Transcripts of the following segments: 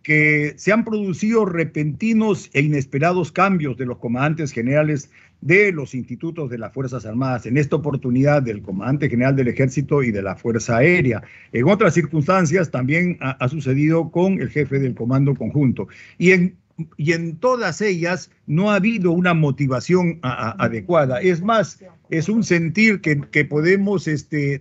que se han producido repentinos e inesperados cambios de los comandantes generales de los institutos de las Fuerzas Armadas, en esta oportunidad del comandante general del Ejército y de la Fuerza Aérea. En otras circunstancias también ha sucedido con el jefe del Comando Conjunto. Y en todas ellas no ha habido una motivación adecuada. Es más, es un sentir que podemos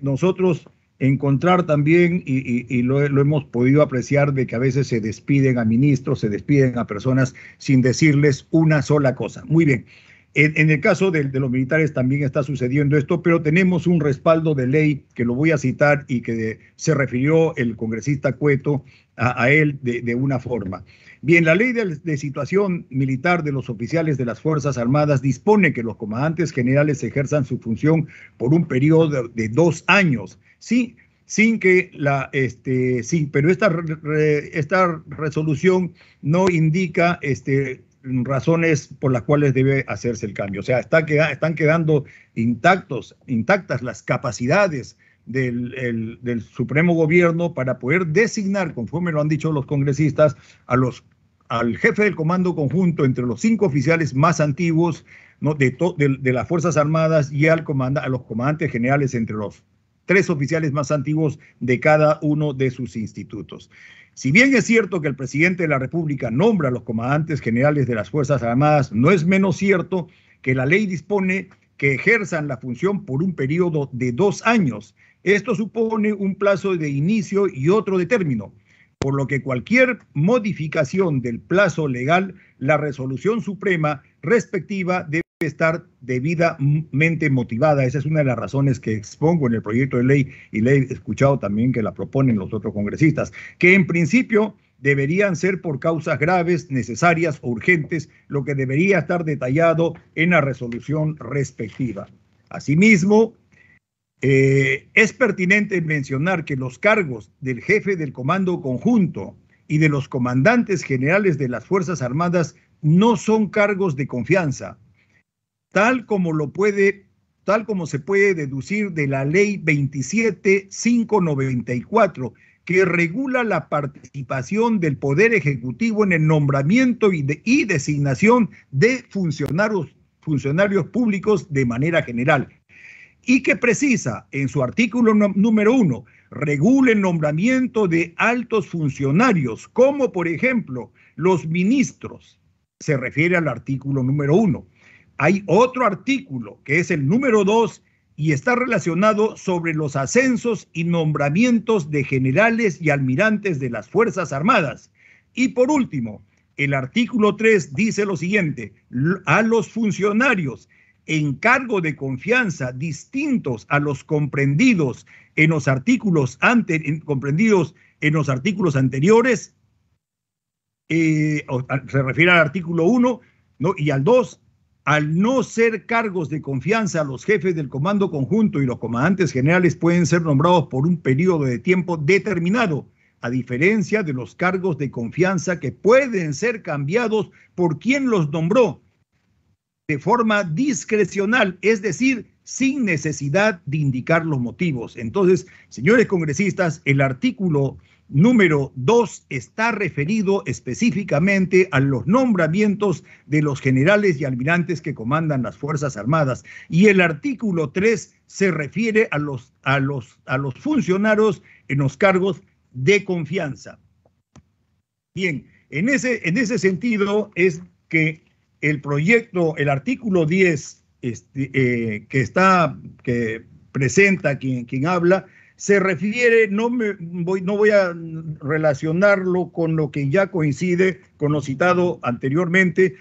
nosotros encontrar también, y lo hemos podido apreciar, de que a veces se despiden a ministros, se despiden a personas sin decirles una sola cosa. Muy bien. En el caso de los militares también está sucediendo esto, pero tenemos un respaldo de ley que lo voy a citar y que se refirió el congresista Cueto a él de una forma. Bien, la ley de situación militar de los oficiales de las Fuerzas Armadas dispone que los comandantes generales ejerzan su función por un periodo de 2 años, sí, pero esta resolución no indica razones por las cuales debe hacerse el cambio. O sea, están quedando intactas las capacidades del Supremo Gobierno para poder designar, conforme lo han dicho los congresistas, al jefe del Comando Conjunto entre los 5 oficiales más antiguos, ¿no?, de las Fuerzas Armadas, y a los comandantes generales entre los 3 oficiales más antiguos de cada uno de sus institutos. Si bien es cierto que el presidente de la República nombra a los comandantes generales de las Fuerzas Armadas, no es menos cierto que la ley dispone que ejerzan la función por un periodo de 2 años. Esto supone un plazo de inicio y otro de término, por lo que cualquier modificación del plazo legal, la resolución suprema respectiva debe estar debidamente motivada. Esa es una de las razones que expongo en el proyecto de ley, y le he escuchado también que la proponen los otros congresistas, que en principio deberían ser por causas graves, necesarias o urgentes, lo que debería estar detallado en la resolución respectiva. Asimismo, es pertinente mencionar que los cargos del jefe del Comando Conjunto y de los comandantes generales de las Fuerzas Armadas no son cargos de confianza, tal como se puede deducir de la Ley 27.594, que regula la participación del Poder Ejecutivo en el nombramiento y designación de funcionarios públicos de manera general, y que precisa en su artículo número 1, regula el nombramiento de altos funcionarios, como por ejemplo los ministros. Se refiere al artículo número 1. Hay otro artículo que es el número 2 y está relacionado sobre los ascensos y nombramientos de generales y almirantes de las Fuerzas Armadas. Y por último, el artículo 3 dice lo siguiente: a los funcionarios en cargo de confianza distintos a los comprendidos en los artículos anteriores, se refiere al artículo 1, ¿no?, y al 2, al no ser cargos de confianza, los jefes del Comando Conjunto y los comandantes generales pueden ser nombrados por un periodo de tiempo determinado, a diferencia de los cargos de confianza que pueden ser cambiados por quien los nombró de forma discrecional, es decir, sin necesidad de indicar los motivos. Entonces, señores congresistas, el artículo número 2 está referido específicamente a los nombramientos de los generales y almirantes que comandan las Fuerzas Armadas, y el artículo 3 se refiere a los funcionarios en los cargos de confianza. Bien, en ese sentido es que el proyecto, el artículo 10 que presenta quien habla, se refiere, no voy a relacionarlo con lo que ya coincide con lo citado anteriormente,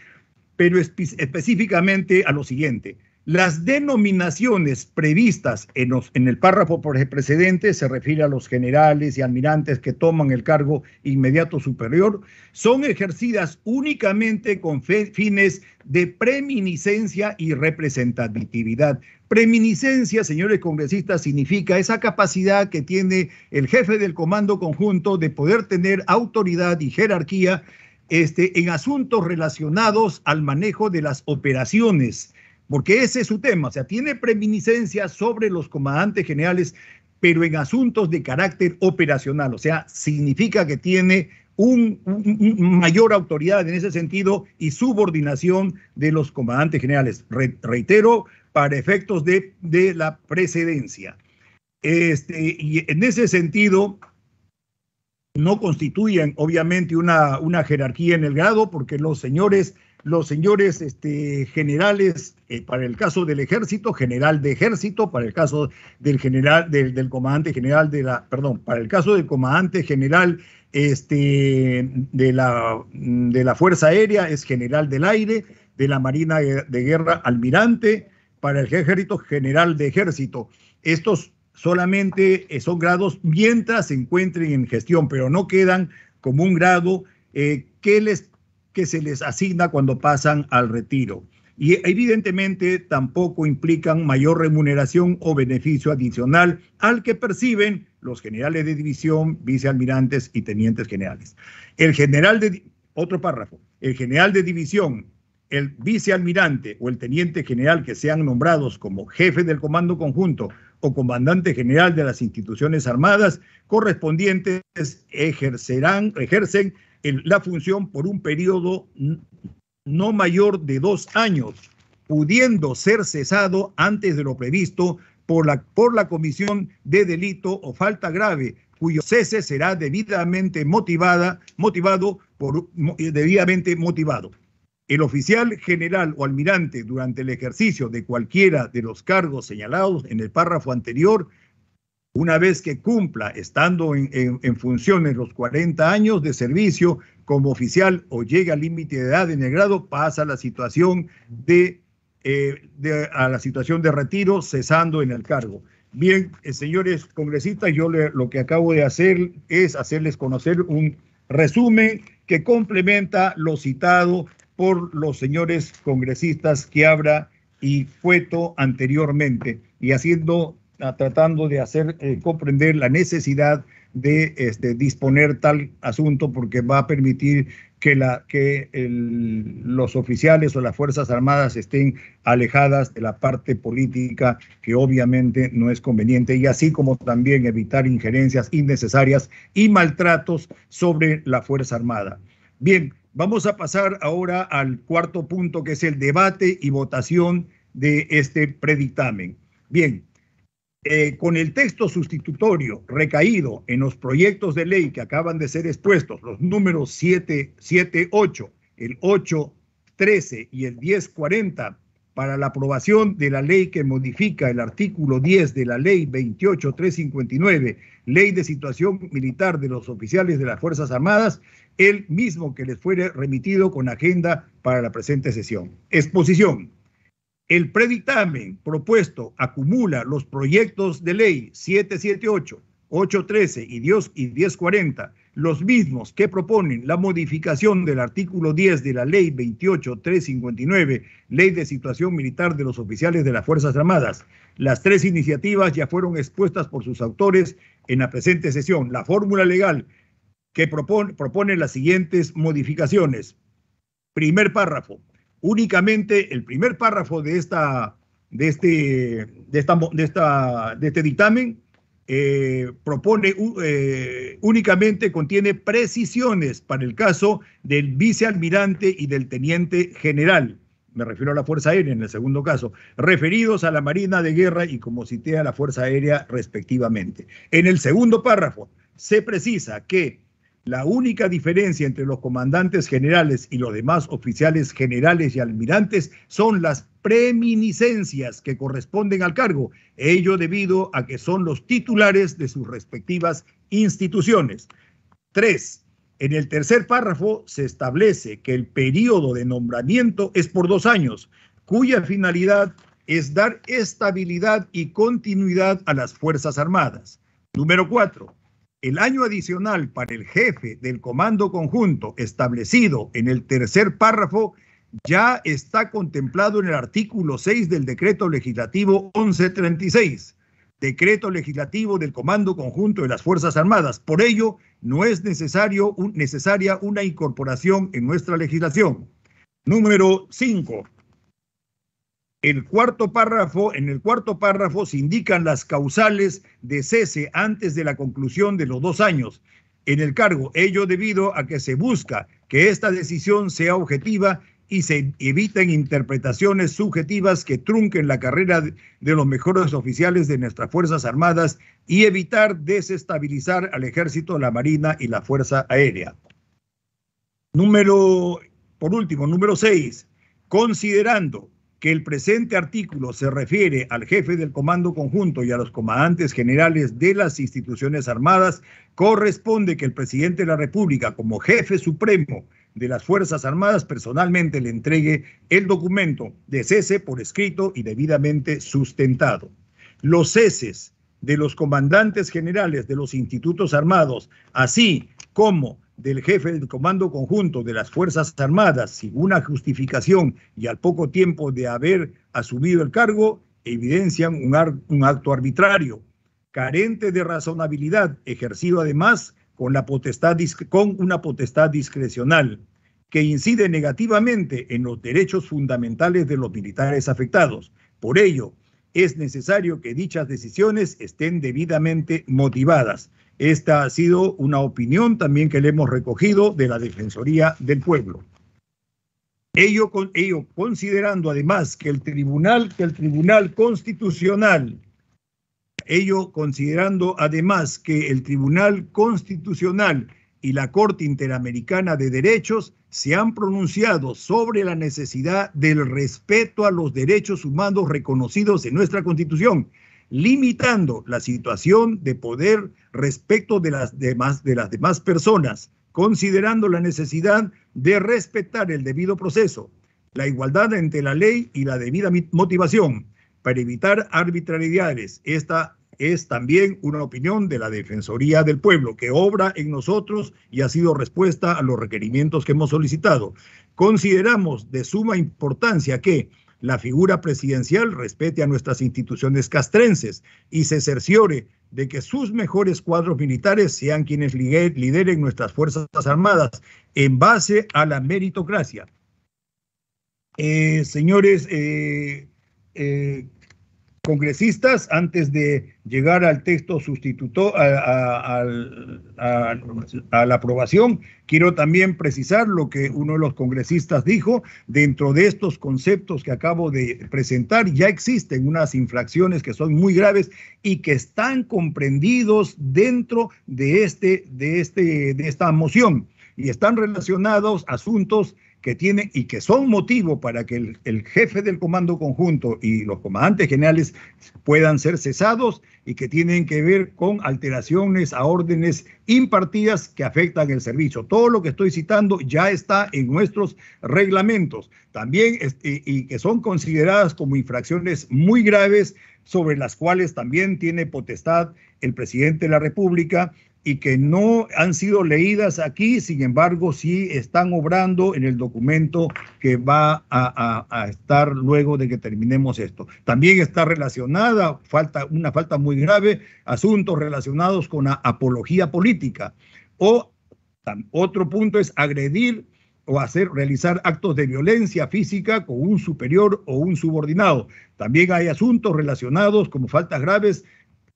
pero específicamente a lo siguiente: las denominaciones previstas en el párrafo precedente, se refiere a los generales y almirantes que toman el cargo inmediato superior, son ejercidas únicamente con fines de preeminencia y representatividad. Preeminencia, señores congresistas, significa esa capacidad que tiene el jefe del Comando Conjunto de poder tener autoridad y jerarquía en asuntos relacionados al manejo de las operaciones, porque ese es su tema. O sea, tiene preeminencia sobre los comandantes generales, pero en asuntos de carácter operacional. O sea, significa que tiene mayor autoridad en ese sentido y subordinación de los comandantes generales. Reitero, para efectos de la precedencia. Y en ese sentido, no constituyen obviamente una jerarquía en el grado, porque los señores generales, para el caso del ejército, general de ejército, para el caso del general, del comandante general para el caso del comandante general de la Fuerza Aérea es general del aire, de la Marina de Guerra almirante, para el ejército general de ejército. Estos solamente son grados mientras se encuentren en gestión, pero no quedan como un grado que se les asigna cuando pasan al retiro. Y evidentemente tampoco implican mayor remuneración o beneficio adicional al que perciben los generales de división, vicealmirantes y tenientes generales. Otro párrafo, el general de división, el vicealmirante o el teniente general que sean nombrados como jefe del comando conjunto o comandante general de las instituciones armadas correspondientes ejercen la función por un periodo no mayor de 2 años, pudiendo ser cesado antes de lo previsto por la comisión de delito o falta grave, cuyo cese será debidamente motivado. El oficial general o almirante, durante el ejercicio de cualquiera de los cargos señalados en el párrafo anterior, una vez que cumpla, estando en funciones los 40 años de servicio como oficial o llegue al límite de edad en el grado, pasa a la situación de retiro, cesando en el cargo. Bien, señores congresistas, yo lo que acabo de hacer es hacerles conocer un resumen que complementa lo citado por los señores congresistas Quiabra y Cueto anteriormente, y tratando de hacer comprender la necesidad de disponer tal asunto, porque va a permitir que los oficiales o las Fuerzas Armadas estén alejadas de la parte política, que obviamente no es conveniente, y así como también evitar injerencias innecesarias y maltratos sobre la Fuerza Armada. Bien, vamos a pasar ahora al cuarto punto, que es el debate y votación de este predictamen. Bien, con el texto sustitutorio recaído en los proyectos de ley que acaban de ser expuestos, los números 778, el 813 y el 1040, para la aprobación de la ley que modifica el artículo 10 de la ley 28359, ley de situación militar de los oficiales de las Fuerzas Armadas, el mismo que les fuere remitido con agenda para la presente sesión. Exposición. El predictamen propuesto acumula los proyectos de ley 778, 813 y 1040, los mismos que proponen la modificación del artículo 10 de la ley 28359, ley de situación militar de los oficiales de las Fuerzas Armadas. Las 3 iniciativas ya fueron expuestas por sus autores en la presente sesión. La fórmula legal que propone las siguientes modificaciones. Primer párrafo. Únicamente el primer párrafo de este dictamen únicamente contiene precisiones para el caso del vicealmirante y del teniente general, me refiero a la Fuerza Aérea en el segundo caso, referidos a la Marina de Guerra y como cité a la Fuerza Aérea respectivamente. En el segundo párrafo se precisa que la única diferencia entre los comandantes generales y los demás oficiales generales y almirantes son las preeminiscencias que corresponden al cargo, ello debido a que son los titulares de sus respectivas instituciones. 3. En el tercer párrafo se establece que el periodo de nombramiento es por 2 años, cuya finalidad es dar estabilidad y continuidad a las Fuerzas Armadas. Número 4. El año adicional para el jefe del comando conjunto establecido en el tercer párrafo ya está contemplado en el artículo 6 del decreto legislativo 1136, decreto legislativo del comando conjunto de las Fuerzas Armadas. Por ello, no es necesaria una incorporación en nuestra legislación. Número 5. En el cuarto párrafo se indican las causales de cese antes de la conclusión de los 2 años. en el cargo, ello debido a que se busca que esta decisión sea objetiva y se eviten interpretaciones subjetivas que trunquen la carrera de los mejores oficiales de nuestras Fuerzas Armadas y evitar desestabilizar al Ejército, la Marina y la Fuerza Aérea. Por último, número 6, considerando que el presente artículo se refiere al jefe del Comando Conjunto y a los comandantes generales de las instituciones armadas, corresponde que el presidente de la República, como jefe supremo de las Fuerzas Armadas, personalmente le entregue el documento de cese por escrito y debidamente sustentado. Los ceses de los comandantes generales de los institutos armados, así como del jefe del Comando Conjunto de las Fuerzas Armadas, sin una justificación y al poco tiempo de haber asumido el cargo, evidencian un acto arbitrario, carente de razonabilidad, ejercido además con una potestad discrecional, que incide negativamente en los derechos fundamentales de los militares afectados. Por ello, es necesario que dichas decisiones estén debidamente motivadas. Esta ha sido una opinión también que le hemos recogido de la Defensoría del Pueblo. Ello considerando además que el Tribunal Constitucional y la Corte Interamericana de Derechos se han pronunciado sobre la necesidad del respeto a los derechos humanos reconocidos en nuestra Constitución, limitando la situación de poder respecto de las demás personas, considerando la necesidad de respetar el debido proceso, la igualdad entre la ley y la debida motivación, para evitar arbitrariedades. Esta es también una opinión de la Defensoría del Pueblo, que obra en nosotros y ha sido respuesta a los requerimientos que hemos solicitado. Consideramos de suma importancia que la figura presidencial respete a nuestras instituciones castrenses y se cerciore de que sus mejores cuadros militares sean quienes lideren nuestras Fuerzas Armadas en base a la meritocracia. Señores congresistas, antes de llegar al texto a la aprobación, quiero también precisar lo que uno de los congresistas dijo. Dentro de estos conceptos que acabo de presentar, ya existen unas infracciones que son muy graves y que están comprendidos dentro de esta moción, y están relacionados a asuntos que tienen y que son motivo para que el jefe del Comando Conjunto y los comandantes generales puedan ser cesados, y que tienen que ver con alteraciones a órdenes impartidas que afectan el servicio. Todo lo que estoy citando ya está en nuestros reglamentos también, y que son consideradas como infracciones muy graves, sobre las cuales también tiene potestad el presidente de la República, y que no han sido leídas aquí, sin embargo, sí están obrando en el documento que va a estar luego de que terminemos esto. También está relacionada, una falta muy grave, asuntos relacionados con la apología política. Otro punto es agredir o realizar actos de violencia física con un superior o un subordinado. También hay asuntos relacionados como faltas graves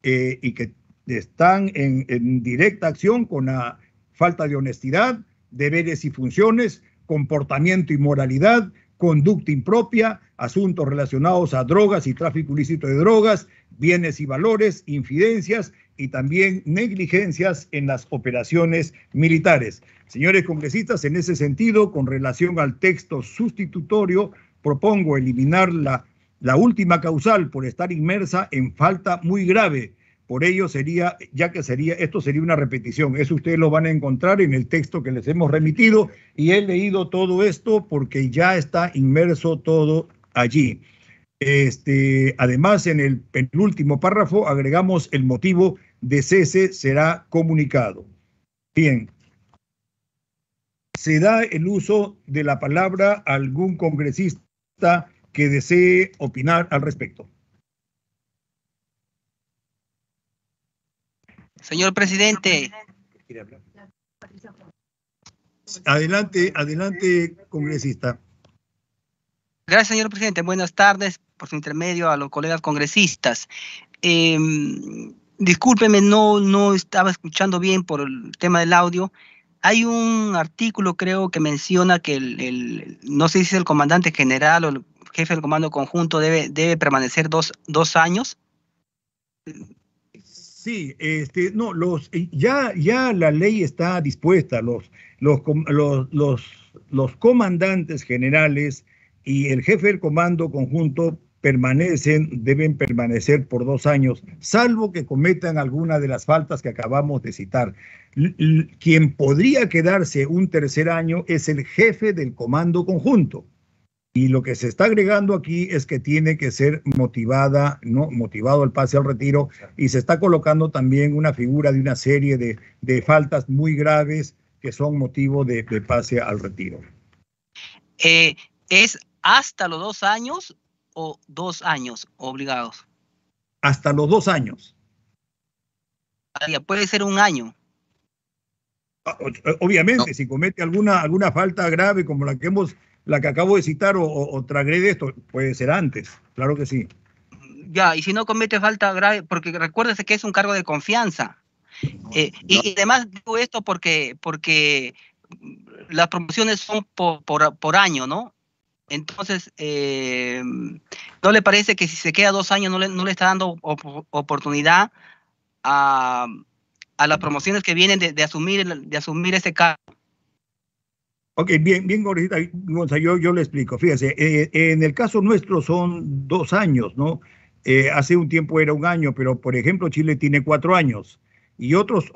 y que están en directa acción con la falta de honestidad, deberes y funciones, comportamiento y moralidad, conducta impropia, asuntos relacionados a drogas y tráfico ilícito de drogas, bienes y valores, infidencias y también negligencias en las operaciones militares. Señores congresistas, en ese sentido, con relación al texto sustitutorio, propongo eliminar la última causal por estar inmersa en falta muy grave. Por ello esto sería una repetición. Eso ustedes lo van a encontrar en el texto que les hemos remitido, y he leído todo esto porque ya está inmerso todo allí. Además, en el penúltimo párrafo agregamos el motivo de cese será comunicado. Bien. ¿Se da el uso de la palabra a algún congresista que desee opinar al respecto? Señor presidente. Adelante, congresista. Gracias, señor presidente. Buenas tardes, por su intermedio, a los colegas congresistas. Discúlpeme, no estaba escuchando bien por el tema del audio. Hay un artículo, creo, que menciona que no sé si es el comandante general o el jefe del comando conjunto debe permanecer dos años. Sí, no, ya la ley está dispuesta. Los comandantes generales y el jefe del comando conjunto deben permanecer por 2 años, salvo que cometan alguna de las faltas que acabamos de citar. Quien podría quedarse un tercer año es el jefe del comando conjunto. Y lo que se está agregando aquí es que tiene que ser motivado el pase al retiro, y se está colocando también una figura de una serie de faltas muy graves que son motivo de pase al retiro. ¿Es hasta los 2 años o 2 años obligados? Hasta los 2 años. Puede ser 1 año. Obviamente, no. Si comete alguna falta grave como la que acabo de citar o transgrede esto, puede ser antes, claro que sí. Ya, y si no comete falta grave, porque recuérdese que es un cargo de confianza. Y además digo esto porque las promociones son por año, ¿no? Entonces, ¿no le parece que si se queda 2 años no le está dando oportunidad a las promociones que vienen de asumir ese cargo? Ok, bien, Gonzalo, yo le explico. Fíjese, en el caso nuestro son 2 años, ¿no? Hace un tiempo era 1 año, pero por ejemplo Chile tiene 4 años y otros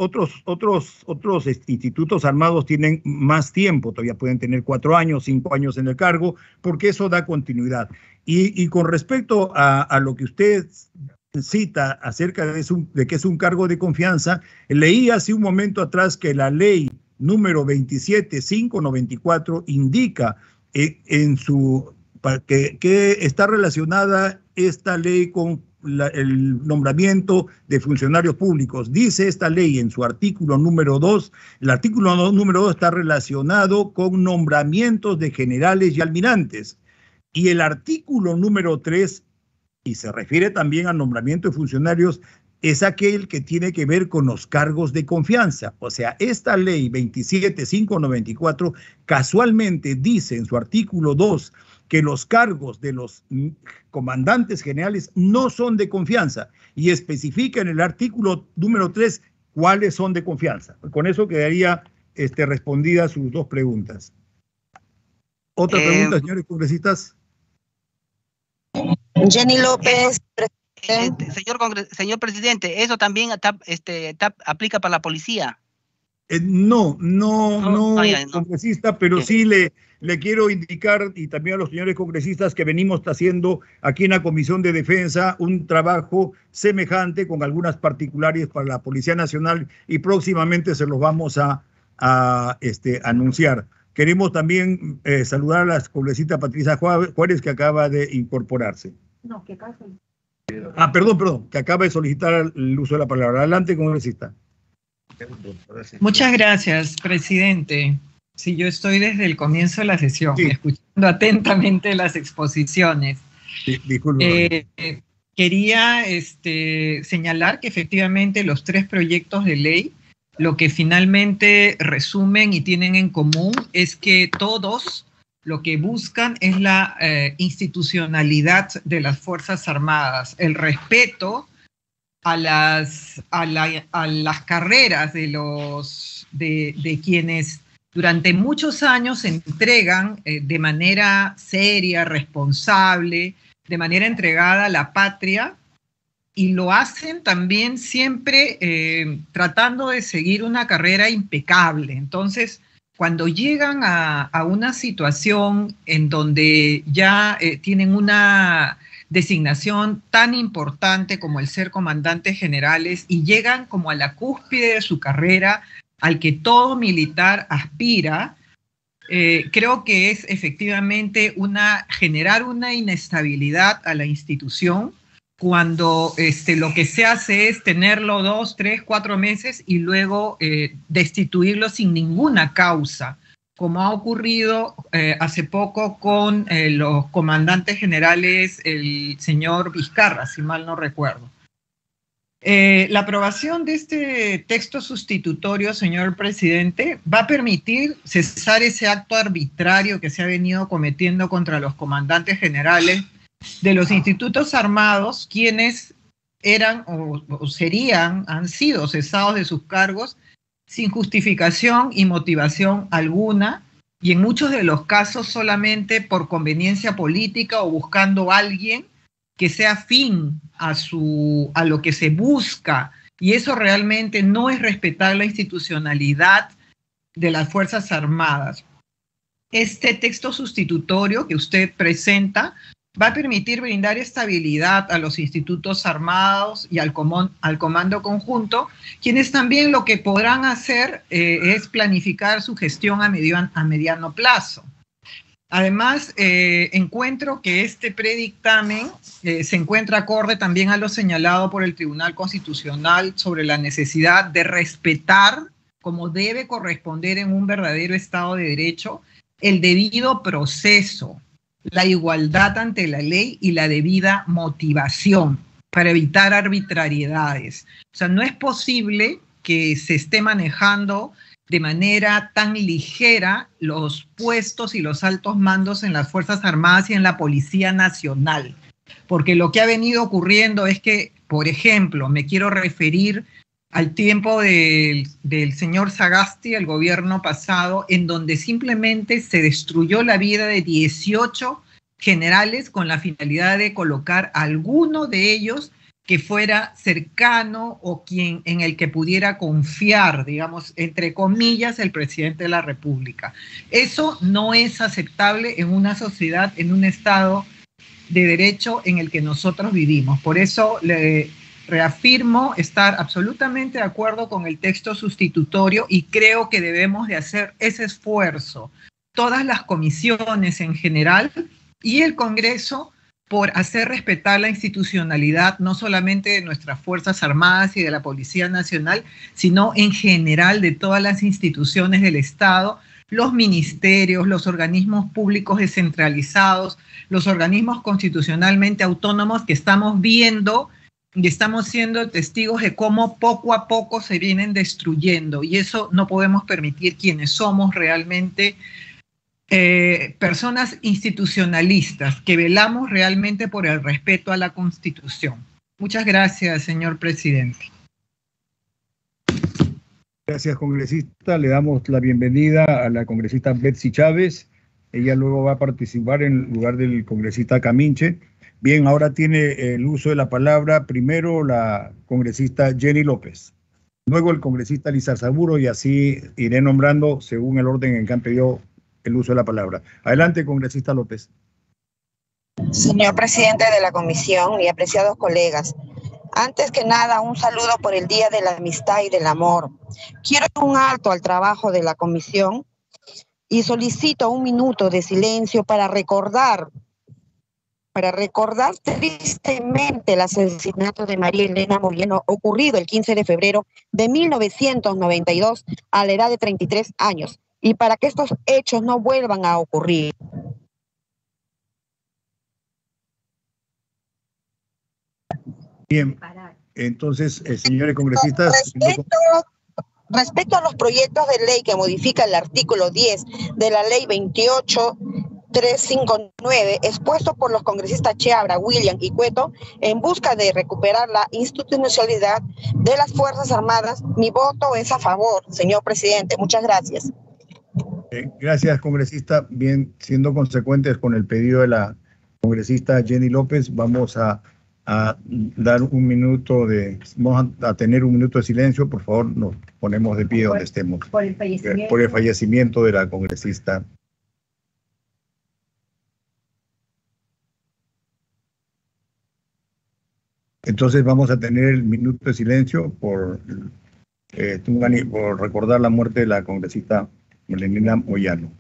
institutos armados tienen más tiempo, todavía pueden tener 4 años, 5 años en el cargo, porque eso da continuidad. Y con respecto a lo que usted cita acerca de que es un cargo de confianza, leí hace un momento atrás que la ley número 27594 indica que está relacionada esta ley con el nombramiento de funcionarios públicos. Dice esta ley en su artículo número 2, el artículo número 2 está relacionado con nombramientos de generales y almirantes. Y el artículo número 3, y se refiere también al nombramiento de funcionarios, es aquel que tiene que ver con los cargos de confianza. O sea, esta ley 27594 casualmente dice en su artículo 2 que los cargos de los comandantes generales no son de confianza, y especifica en el artículo número 3 cuáles son de confianza. Con eso quedaría respondidas sus 2 preguntas. ¿Otra pregunta, señores congresistas? Jenny López. Señor presidente, ¿eso también aplica para la policía? No, congresista, pero sí le quiero indicar, y también a los señores congresistas, que venimos haciendo aquí en la Comisión de Defensa un trabajo semejante con algunas particulares para la Policía Nacional, y próximamente se los vamos a anunciar. Queremos también saludar a la congresista Patricia Juárez, que acaba de incorporarse. No, ¿qué caso? Perdón, que acaba de solicitar el uso de la palabra. Adelante, congresista. Muchas gracias, presidente. Sí, yo estoy desde el comienzo de la sesión, escuchando atentamente las exposiciones. Sí, disculpe. Quería señalar que efectivamente los 3 proyectos de ley, lo que finalmente resumen y tienen en común es que todos lo que buscan es la institucionalidad de las Fuerzas Armadas, el respeto a las carreras de quienes durante muchos años se entregan de manera seria, responsable, de manera entregada a la patria, y lo hacen también siempre tratando de seguir una carrera impecable. Entonces, cuando llegan a una situación en donde ya tienen una designación tan importante como el ser comandantes generales y llegan como a la cúspide de su carrera, al que todo militar aspira, creo que es efectivamente generar una inestabilidad a la institución cuando lo que se hace es tenerlo 2, 3, 4 meses y luego destituirlo sin ninguna causa, como ha ocurrido hace poco con los comandantes generales, el señor Vizcarra, si mal no recuerdo. La aprobación de este texto sustitutorio, señor presidente, va a permitir cesar ese acto arbitrario que se ha venido cometiendo contra los comandantes generales de los institutos armados, quienes eran o serían, han sido cesados de sus cargos sin justificación y motivación alguna, y en muchos de los casos solamente por conveniencia política o buscando a alguien que sea afín a lo que se busca, y eso realmente no es respetar la institucionalidad de las Fuerzas Armadas. Este texto sustitutorio que usted presenta va a permitir brindar estabilidad a los institutos armados y al comando conjunto, quienes también lo que podrán hacer es planificar su gestión a mediano plazo. Además, encuentro que este predictamen se encuentra acorde también a lo señalado por el Tribunal Constitucional sobre la necesidad de respetar, como debe corresponder en un verdadero Estado de Derecho, el debido proceso, la igualdad ante la ley y la debida motivación para evitar arbitrariedades. O sea, no es posible que se esté manejando de manera tan ligera los puestos y los altos mandos en las Fuerzas Armadas y en la Policía Nacional. Porque lo que ha venido ocurriendo es que, por ejemplo, me quiero referir al tiempo del señor Sagasti, el gobierno pasado, en donde simplemente se destruyó la vida de 18 generales con la finalidad de colocar a alguno de ellos que fuera cercano o quien en el que pudiera confiar, digamos, entre comillas, el presidente de la República. Eso no es aceptable en una sociedad, en un Estado de derecho en el que nosotros vivimos. Por eso le reafirmo estar absolutamente de acuerdo con el texto sustitutorio y creo que debemos de hacer ese esfuerzo, todas las comisiones en general y el Congreso, por hacer respetar la institucionalidad no solamente de nuestras Fuerzas Armadas y de la Policía Nacional, sino en general de todas las instituciones del Estado, los ministerios, los organismos públicos descentralizados, los organismos constitucionalmente autónomos que estamos viendo y estamos siendo testigos de cómo poco a poco se vienen destruyendo, y eso no podemos permitir quienes somos realmente personas institucionalistas, que velamos realmente por el respeto a la Constitución. Muchas gracias, señor presidente. Gracias, congresista. Le damos la bienvenida a la congresista Betsy Chávez. Ella luego va a participar en lugar del congresista Caminche. Bien, ahora tiene el uso de la palabra primero la congresista Jenny López, luego el congresista Lizarzaburo, y así iré nombrando según el orden en que han pedido el uso de la palabra. Adelante, congresista López. Señor presidente de la comisión y apreciados colegas, antes que nada, un saludo por el Día de la Amistad y del Amor. Quiero un alto al trabajo de la comisión y solicito un minuto de silencio para recordar tristemente el asesinato de María Elena Moyano, ocurrido el 15 de febrero de 1992 a la edad de 33 años, y para que estos hechos no vuelvan a ocurrir. Bien, entonces, señores congresistas... Respecto a los proyectos de ley que modifica el artículo 10 de la ley 28359, expuesto por los congresistas Chiabra, William y Cueto, en busca de recuperar la institucionalidad de las Fuerzas Armadas, mi voto es a favor, señor presidente. Muchas gracias. Gracias, congresista. Bien, siendo consecuentes con el pedido de la congresista Jenny López, vamos a dar un minuto vamos a tener un minuto de silencio. Por favor, nos ponemos de pie donde estemos. Por el fallecimiento de la congresista. Entonces vamos a tener el minuto de silencio por recordar la muerte de la congresista María Moyano.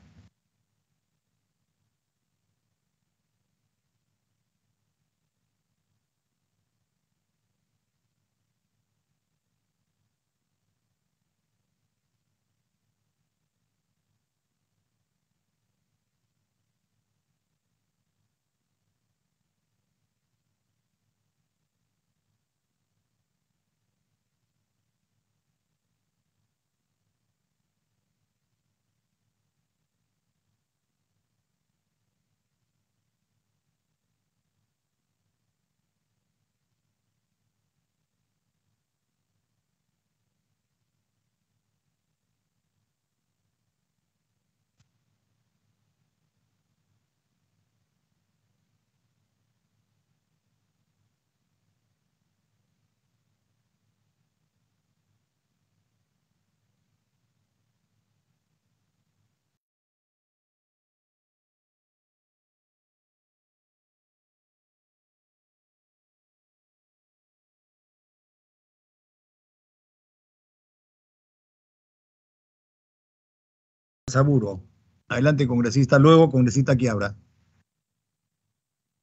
Saburo. Adelante, congresista. Luego, congresista Quiabra.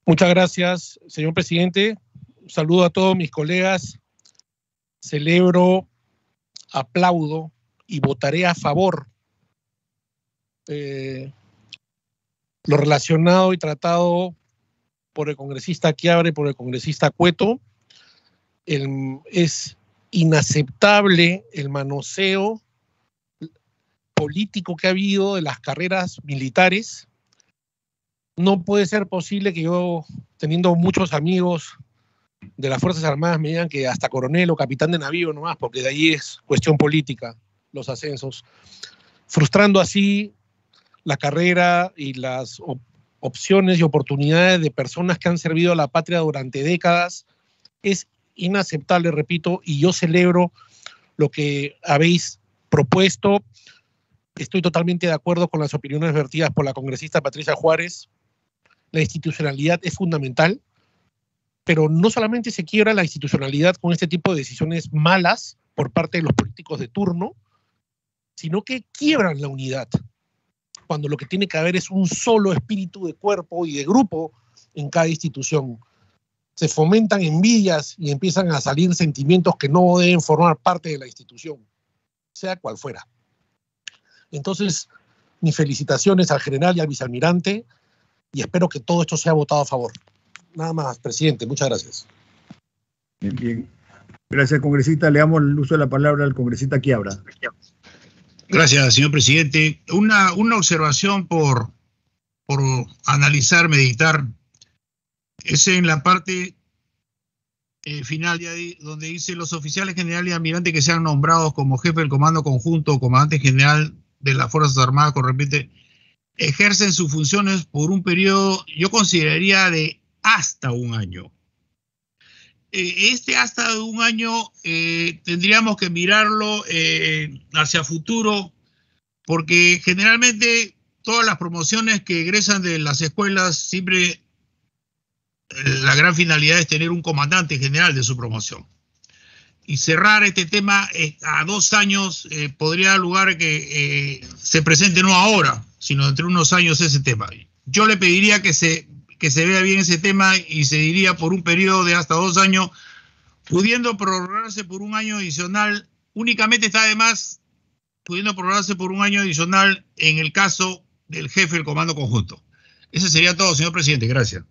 Muchas gracias, señor presidente. Un saludo a todos mis colegas. Celebro, aplaudo y votaré a favor lo relacionado y tratado por el congresista Quiabra y por el congresista Cueto. Es inaceptable el manoseo político que ha habido de las carreras militares. No puede ser posible que yo, teniendo muchos amigos de las Fuerzas Armadas, me digan que hasta coronel o capitán de navío nomás, porque de ahí es cuestión política los ascensos, frustrando así la carrera y las opciones y oportunidades de personas que han servido a la patria durante décadas. Es inaceptable, repito, y yo celebro lo que habéis propuesto. Estoy totalmente de acuerdo con las opiniones vertidas por la congresista Patricia Juárez. La institucionalidad es fundamental, pero no solamente se quiebra la institucionalidad con este tipo de decisiones malas por parte de los políticos de turno, sino que quiebran la unidad, cuando lo que tiene que haber es un solo espíritu de cuerpo y de grupo en cada institución. Se fomentan envidias y empiezan a salir sentimientos que no deben formar parte de la institución, sea cual fuera. Entonces, mis felicitaciones al general y al vicealmirante, y espero que todo esto sea votado a favor. Nada más, presidente. Muchas gracias. Bien, bien. Gracias, congresista. Le damos el uso de la palabra al congresista Quiabra. Gracias, señor presidente. Una observación por analizar, meditar, es en la parte final, ya donde dice: los oficiales generales y almirantes que sean nombrados como jefe del comando conjunto o comandante general de las Fuerzas Armadas, correspondiente, ejercen sus funciones por un periodo, yo consideraría, de hasta un año. Hasta un año tendríamos que mirarlo hacia futuro, porque generalmente todas las promociones que egresan de las escuelas, siempre la gran finalidad es tener un comandante general de su promoción. Y cerrar este tema a 2 años podría dar lugar a que se presente no ahora, sino entre unos años ese tema. Yo le pediría que se vea bien ese tema y se diría por un periodo de hasta 2 años, pudiendo prorrogarse por un año adicional. Únicamente está además pudiendo prorrogarse por un año adicional en el caso del jefe del comando conjunto. Eso sería todo, señor presidente. Gracias.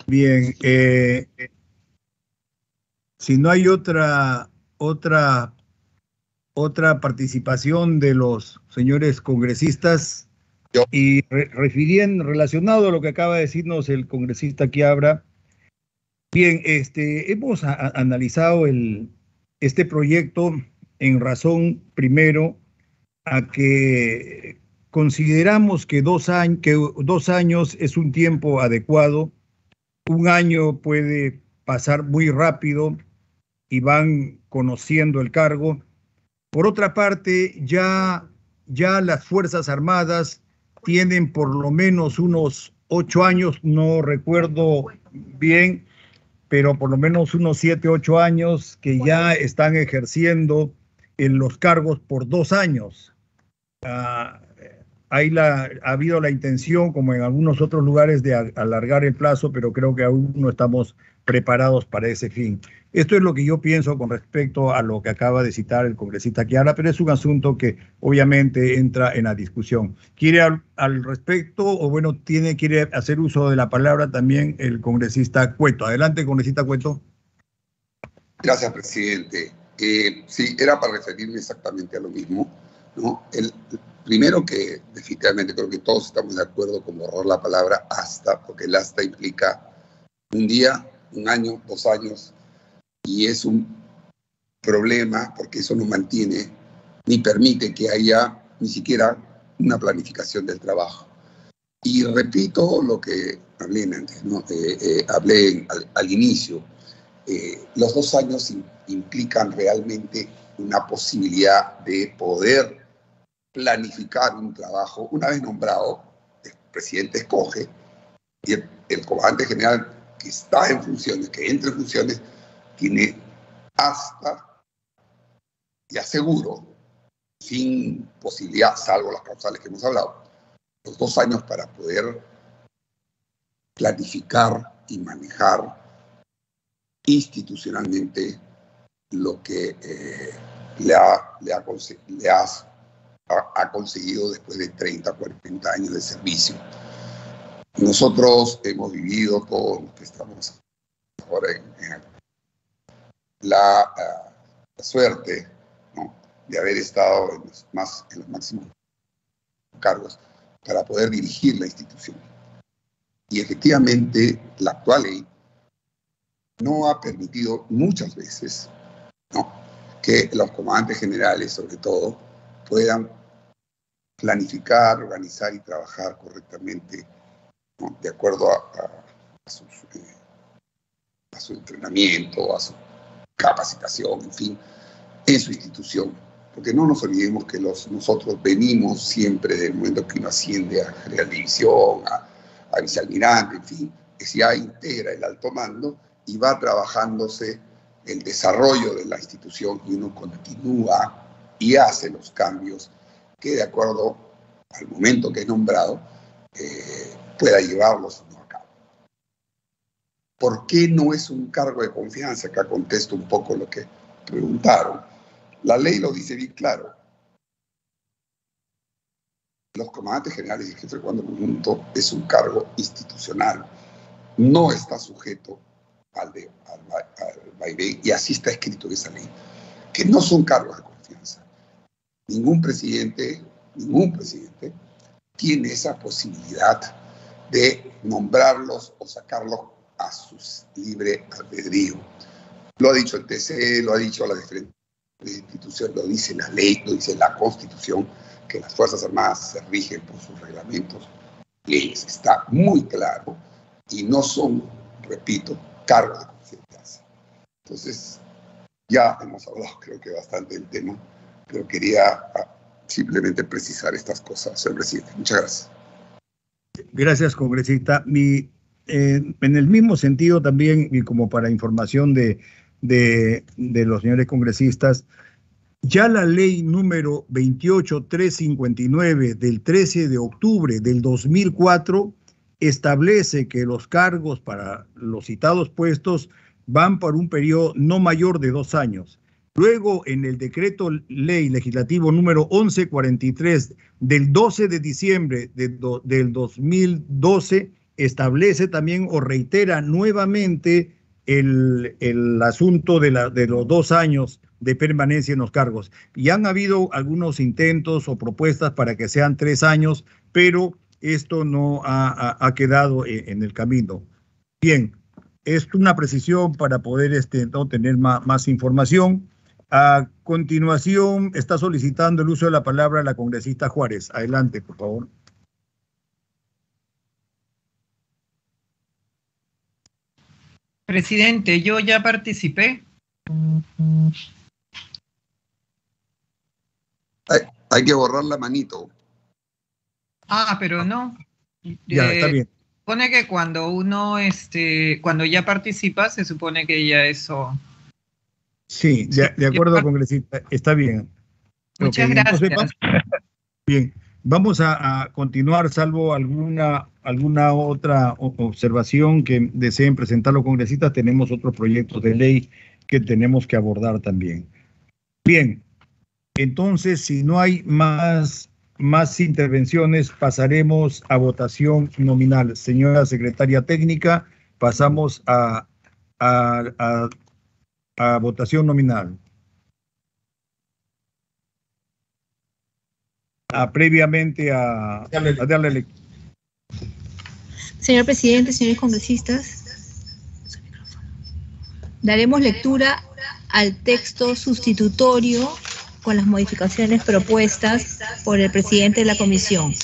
Bien, si no hay otra participación de los señores congresistas, y relacionado a lo que acaba de decirnos el congresista Quiabra, bien, hemos analizado este proyecto en razón, primero, a que consideramos que 2 años es un tiempo adecuado. Un año puede pasar muy rápido y van conociendo el cargo. Por otra parte, ya las Fuerzas Armadas tienen por lo menos unos 8 años, no recuerdo bien, pero por lo menos unos 7, 8 años que ya están ejerciendo en los cargos por 2 años. Ha habido la intención, como en algunos otros lugares, de alargar el plazo, pero creo que aún no estamos preparados para ese fin. Esto es lo que yo pienso con respecto a lo que acaba de citar el congresista Quiabra, pero es un asunto que obviamente entra en la discusión. ¿Quiere al respecto o bueno, quiere hacer uso de la palabra también el congresista Cueto? Adelante, congresista Cueto. Gracias, presidente. Sí, era para referirme exactamente a lo mismo, ¿no? Primero, que definitivamente creo que todos estamos de acuerdo con borrar la palabra hasta, porque el hasta implica un día, un año, 2 años, y es un problema porque eso no mantiene ni permite que haya ni siquiera una planificación del trabajo. Y repito lo que hablé antes, ¿no? Hablé al inicio. Los 2 años implican realmente una posibilidad de poder planificar un trabajo. Una vez nombrado, el presidente escoge y el comandante general que está en funciones, que entra en funciones, tiene hasta, y aseguro, sin posibilidad, salvo las causales que hemos hablado, los 2 años para poder planificar y manejar institucionalmente lo que ha conseguido después de 30, 40 años de servicio. Nosotros hemos vivido, todos los que estamos ahora en la suerte, ¿no?, de haber estado en los máximos cargos para poder dirigir la institución. Y efectivamente, la actual ley no ha permitido muchas veces, ¿no?, que los comandantes generales, sobre todo, puedan planificar, organizar y trabajar correctamente, ¿no?, de acuerdo a su entrenamiento, a su capacitación, en fin, en su institución. Porque no nos olvidemos que nosotros venimos siempre del momento que uno asciende a general división, a vicealmirante, en fin, que ya integra el alto mando y va trabajándose el desarrollo de la institución y uno continúa y hace los cambios que, de acuerdo al momento que es nombrado, pueda llevarlos a cabo. ¿Por qué no es un cargo de confianza? Acá contesto un poco lo que preguntaron. La ley lo dice bien claro. Los comandantes generales y el jefe de comando conjunto es un cargo institucional. No está sujeto al vaivén, y así está escrito en esa ley, que no son cargos de confianza. Ningún presidente tiene esa posibilidad de nombrarlos o sacarlos a su libre albedrío. Lo ha dicho el TC, lo ha dicho la diferente institución, lo dice la ley, lo dice la Constitución, que las Fuerzas Armadas se rigen por sus reglamentos, leyes, está muy claro, y no son, repito, cargos de confianza. Entonces, ya hemos hablado, creo que bastante del tema, pero quería simplemente precisar estas cosas, señor presidente. Muchas gracias. Gracias, congresista. En el mismo sentido también, y como para información de los señores congresistas, ya la ley número 28359 del 13 de octubre del 2004 establece que los cargos para los citados puestos van por un periodo no mayor de 2 años. Luego, en el decreto ley legislativo número 1143 del 12 de diciembre del 2012, establece también o reitera nuevamente el asunto de los 2 años de permanencia en los cargos. Y han habido algunos intentos o propuestas para que sean 3 años, pero esto no ha quedado en el camino. Bien, es una precisión para poder no tener más información. A continuación, está solicitando el uso de la palabra la congresista Juárez. Adelante, por favor. Presidente, yo ya participé. Hay que borrar la manito. Pero no. Ya, está bien. Supone que cuando uno, cuando ya participa, se supone que ya eso... Sí, de acuerdo, congresista, está bien. Muchas gracias. Bien, vamos a continuar, salvo alguna otra observación que deseen presentar los congresistas. Tenemos otros proyectos de ley que tenemos que abordar también. Bien, entonces, si no hay más intervenciones, pasaremos a votación nominal. Señora secretaria técnica, pasamos a votación nominal. Previamente a darle lectura. Señor presidente, señores congresistas, daremos lectura al texto sustitutorio con las modificaciones propuestas por el presidente de la comisión.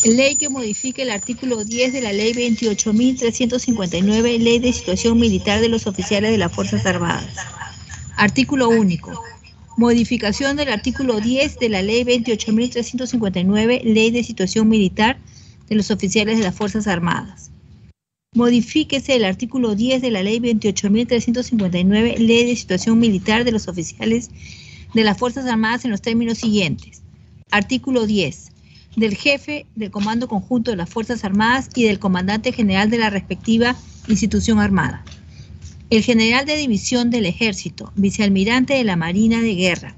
Ley que modifique el artículo 10 de la ley 28.359, ley de situación militar de los oficiales de las Fuerzas Armadas. Artículo único. Modificación del artículo 10 de la ley 28.359, ley de situación militar de los oficiales de las Fuerzas Armadas. Modifíquese el artículo 10 de la ley 28.359, ley de situación militar de los oficiales de las Fuerzas Armadas en los términos siguientes. Artículo 10. Del jefe del Comando Conjunto de las Fuerzas Armadas y del comandante general de la respectiva institución armada. El general de división del Ejército, vicealmirante de la Marina de Guerra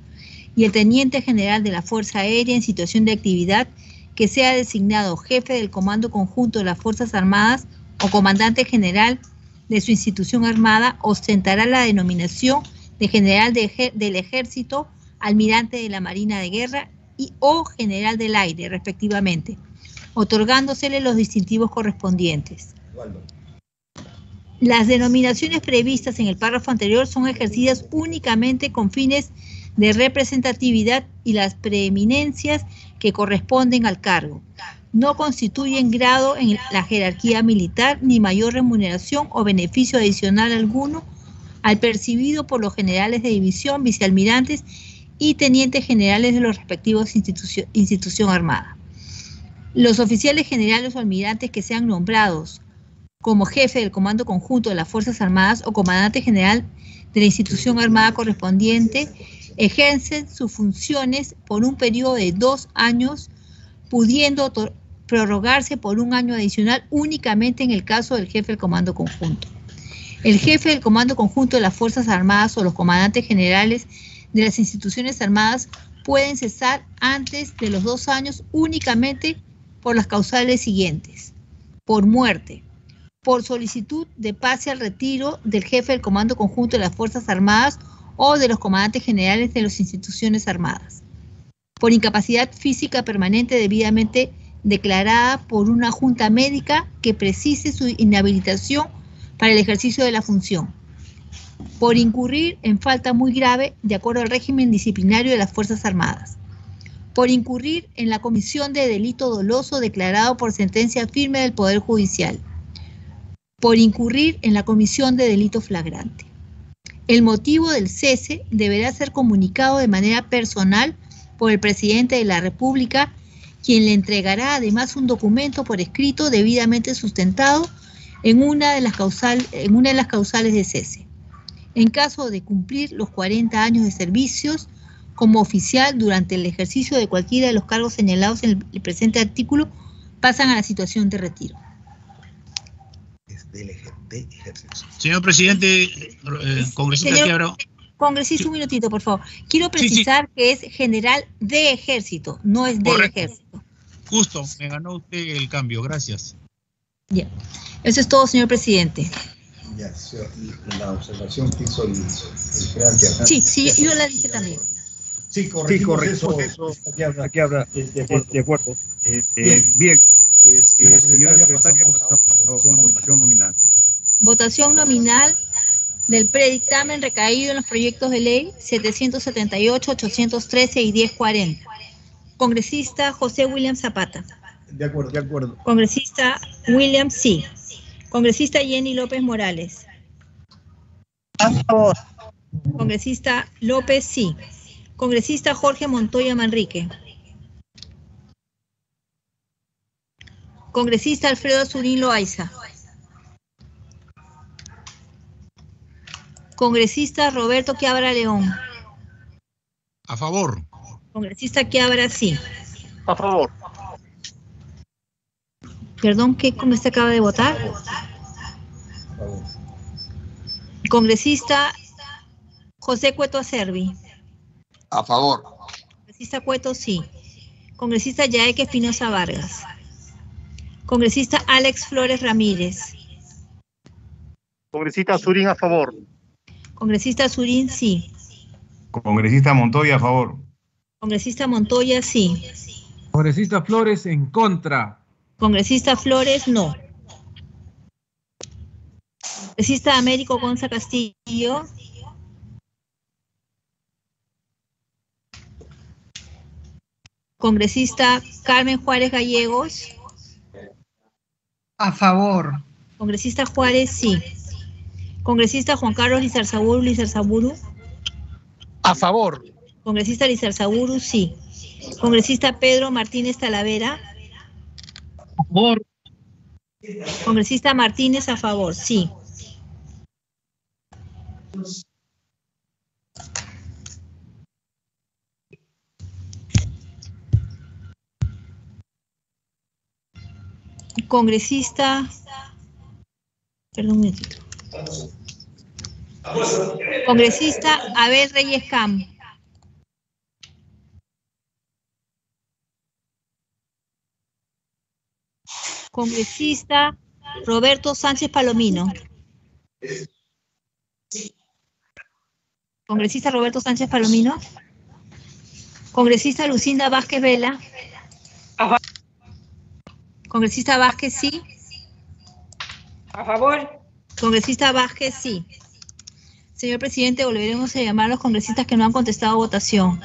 y el teniente general de la Fuerza Aérea en situación de actividad que sea designado jefe del Comando Conjunto de las Fuerzas Armadas o comandante general de su institución armada ostentará la denominación de general del Ejército, almirante de la Marina de Guerra y o general del aire, respectivamente, otorgándosele los distintivos correspondientes. Las denominaciones previstas en el párrafo anterior son ejercidas únicamente con fines de representatividad y las preeminencias que corresponden al cargo. No constituyen grado en la jerarquía militar ni mayor remuneración o beneficio adicional alguno al percibido por los generales de división, vicealmirantes y tenientes generales de los respectivos institución armada. Los oficiales generales o almirantes que sean nombrados como jefe del Comando Conjunto de las Fuerzas Armadas o comandante general de la institución armada correspondiente ejercen sus funciones por un periodo de 2 años, pudiendo prorrogarse por 1 año adicional únicamente en el caso del jefe del Comando Conjunto. El jefe del Comando Conjunto de las Fuerzas Armadas o los comandantes generales de las instituciones armadas pueden cesar antes de los 2 años únicamente por las causales siguientes: por muerte, por solicitud de pase al retiro del jefe del Comando Conjunto de las Fuerzas Armadas o de los comandantes generales de las instituciones armadas, por incapacidad física permanente debidamente declarada por una junta médica que precise su inhabilitación para el ejercicio de la función, por incurrir en falta muy grave de acuerdo al régimen disciplinario de las Fuerzas Armadas, por incurrir en la comisión de delito doloso declarado por sentencia firme del Poder Judicial, por incurrir en la comisión de delito flagrante. El motivo del cese deberá ser comunicado de manera personal por el presidente de la República, quien le entregará además un documento por escrito debidamente sustentado en una de las causales de cese. En caso de cumplir los 40 años de servicios como oficial durante el ejercicio de cualquiera de los cargos señalados en el presente artículo, pasan a la situación de retiro. Señor presidente, congresista Quiabra. Congresista, un minutito, por favor. Quiero precisar que es general de ejército, no es del ejército. Justo, me ganó usted el cambio, gracias. Ya, eso es todo, señor presidente. Ya, la observación que hizo el general Quiabra. Sí, yo la dije también. Sí, correcto. Eso, aquí habla de acuerdo. Bien. Señora secretaria, pasamos a votación nominal. Votación nominal del predictamen recaído en los proyectos de ley 778, 813 y 1040. Congresista José William Zapata. De acuerdo. Congresista William sí. Congresista Jenny López Morales. A favor. Congresista López sí. Congresista Jorge Montoya Manrique. Congresista Alfredo Azurín Loaiza. Congresista Roberto Quiabra León. A favor. Congresista Quiabra sí. A favor. Perdón, ¿qué congresista acaba de votar? Congresista José Cueto Acerbi. A favor. Congresista Cueto sí. Congresista Yaeque Espinosa Vargas. Congresista Alex Flores Ramírez. Congresista Azurín a favor. Congresista Azurín sí. Congresista Montoya a favor. Congresista Montoya sí. Congresista Flores en contra. Congresista Flores no. Congresista Américo Gonza Castillo. Congresista Carmen Juárez Gallegos. A favor. Congresista Juárez sí. Congresista Juan Carlos Lizarzaburu. A favor. Congresista Lizarzaburu sí. Congresista Pedro Martínez Talavera. A favor. Congresista Martínez a favor sí. Congresista, perdón un minutito. Congresista Abel Reyes Cam. Congresista Roberto Sánchez Palomino. Congresista Roberto Sánchez Palomino. Congresista Lucinda Vázquez Vela. Congresista Vázquez, sí. A favor. Congresista Vázquez, sí. Señor presidente, volveremos a llamar a los congresistas que no han contestado votación.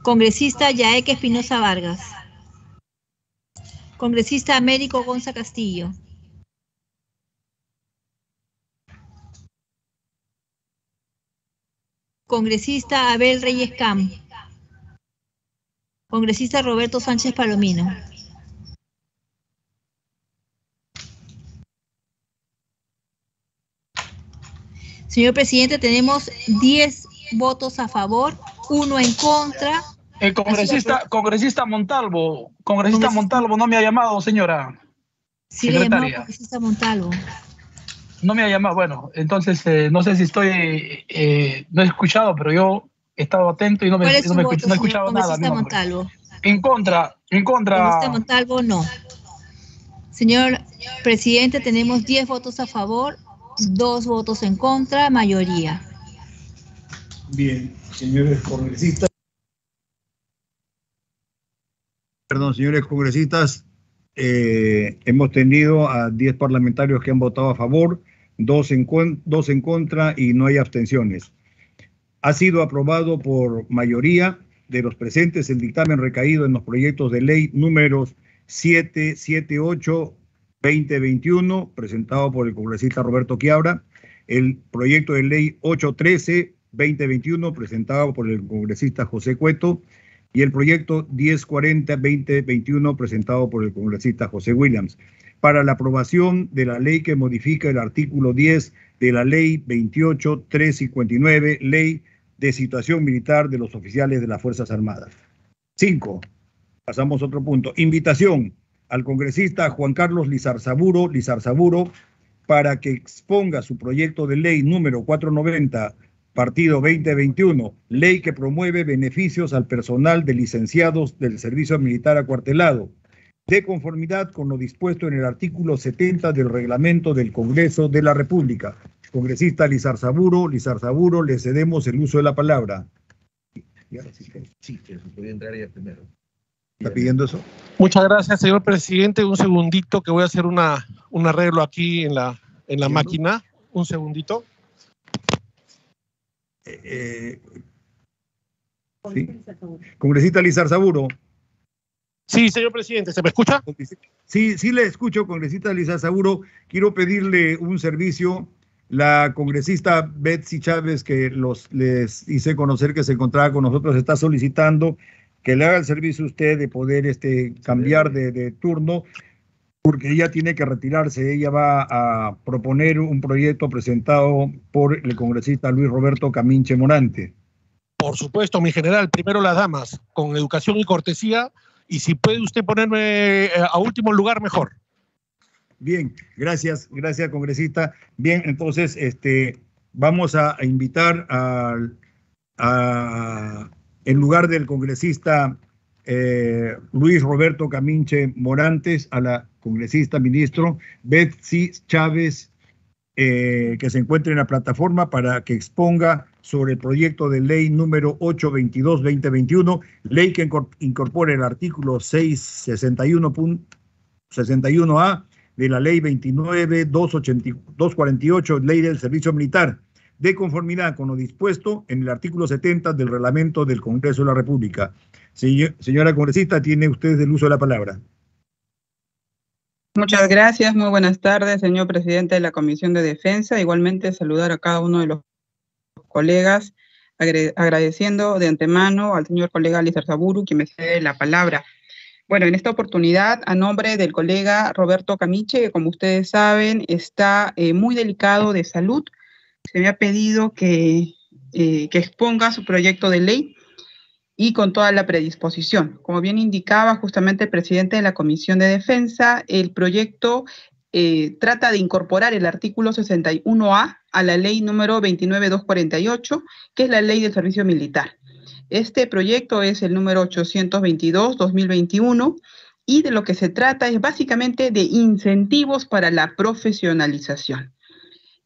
Congresista Yaeque Espinosa Vargas. Congresista Américo Gonza Castillo. Congresista Abel Reyes Cam. Congresista Roberto Sánchez Palomino. Señor presidente, tenemos 10 votos a favor, 1 en contra. El congresista Montalvo, Montalvo no me ha llamado, señora. Sí, le llamó congresista Montalvo. No me ha llamado, bueno, entonces no sé si estoy, no he escuchado, pero yo he estado atento y no he escuchado nada. Montalvo? En contra. Congresista Montalvo, no. Señor presidente, tenemos 10 votos a favor, 2 votos en contra, mayoría. Bien, señores congresistas. Perdón, señores congresistas, hemos tenido a 10 parlamentarios que han votado a favor, 2 en contra y no hay abstenciones. Ha sido aprobado por mayoría de los presentes el dictamen recaído en los proyectos de ley números 778-2021, presentado por el congresista Roberto Quiabra, el proyecto de ley 813-2021, presentado por el congresista José Cueto, y el proyecto 1040-2021, presentado por el congresista José Williams, para la aprobación de la ley que modifica el artículo 10 de la ley 28.359, ley de situación militar de los oficiales de las Fuerzas Armadas. 5. Pasamos a otro punto. Invitación al congresista Juan Carlos Lizarzaburo, para que exponga su proyecto de ley número 490, Partido 2021, ley que promueve beneficios al personal de licenciados del servicio militar acuartelado, de conformidad con lo dispuesto en el artículo 70 del reglamento del Congreso de la República. Congresista Lizarzaburo, le cedemos el uso de la palabra. Sí, que se podía entrar ella primero. ¿Está pidiendo eso? Muchas gracias, señor presidente. Un segundito que voy a hacer un arreglo aquí en la máquina. Un segundito. Sí. Congresista Lizarzaburo. Sí, señor presidente, ¿se me escucha? Sí, le escucho, congresista Lizarzaburo. Quiero pedirle un servicio. La congresista Betsy Chávez, que les hice conocer que se encontraba con nosotros, está solicitando que le haga el servicio a usted de poder cambiar de turno, porque ella tiene que retirarse. Ella va a proponer un proyecto presentado por el congresista Luis Roberto Caminche Morante. Por supuesto, mi general, primero las damas, con educación y cortesía, y si puede usted ponerme a último lugar, mejor. Bien, gracias, congresista. Bien, entonces vamos a invitar en lugar del congresista Luis Roberto Caminche Morantes, a la congresista ministro Betsy Chávez, que se encuentre en la plataforma para que exponga sobre el proyecto de ley número 822-2021, ley que incorpora el artículo 661.61a de la ley 29.248, ley del servicio militar, de conformidad con lo dispuesto en el artículo 70 del reglamento del Congreso de la República. Señora congresista, tiene usted el uso de la palabra. Muchas gracias, muy buenas tardes, señor presidente de la Comisión de Defensa. Igualmente saludar a cada uno de los colegas, agradeciendo de antemano al señor colega Lizarzaburo, quien me cede la palabra. Bueno, en esta oportunidad, a nombre del colega Roberto Caminche, que como ustedes saben, está muy delicado de salud, se me ha pedido que exponga su proyecto de ley. y con toda la predisposición. Como bien indicaba justamente el presidente de la Comisión de Defensa, el proyecto trata de incorporar el artículo 61A a la ley número 29248, que es la ley del servicio militar. Este proyecto es el número 822-2021 y de lo que se trata es básicamente de incentivos para la profesionalización.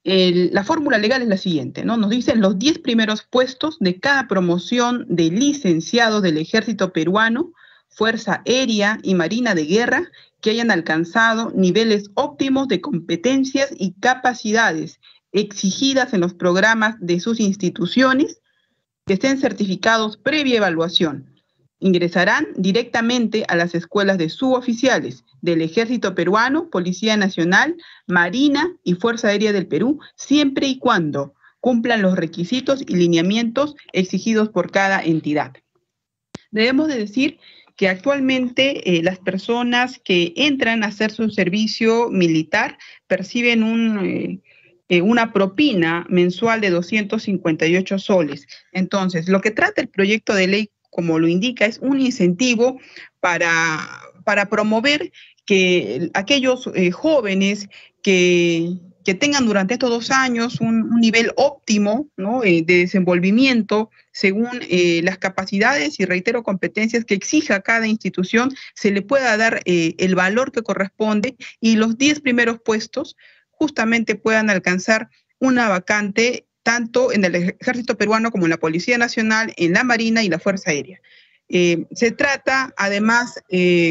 La fórmula legal es la siguiente, ¿no? Nos dicen los 10 primeros puestos de cada promoción de licenciados del Ejército Peruano, Fuerza Aérea y Marina de Guerra que hayan alcanzado niveles óptimos de competencias y capacidades exigidas en los programas de sus instituciones, que estén certificados previa evaluación. Ingresarán directamente a las escuelas de suboficiales del Ejército Peruano, Policía Nacional, Marina y Fuerza Aérea del Perú, siempre y cuando cumplan los requisitos y lineamientos exigidos por cada entidad. Debemos de decir que actualmente las personas que entran a hacer su servicio militar perciben una propina mensual de 258 soles. Entonces, lo que trata el proyecto de ley, como lo indica, es un incentivo para promover que aquellos jóvenes que tengan durante estos 2 años un nivel óptimo, ¿no? De desenvolvimiento según las capacidades y, reitero, competencias que exija cada institución, se le pueda dar el valor que corresponde y los 10 primeros puestos justamente puedan alcanzar una vacante tanto en el Ejército Peruano como en la Policía Nacional, en la Marina y la Fuerza Aérea. Se trata, además,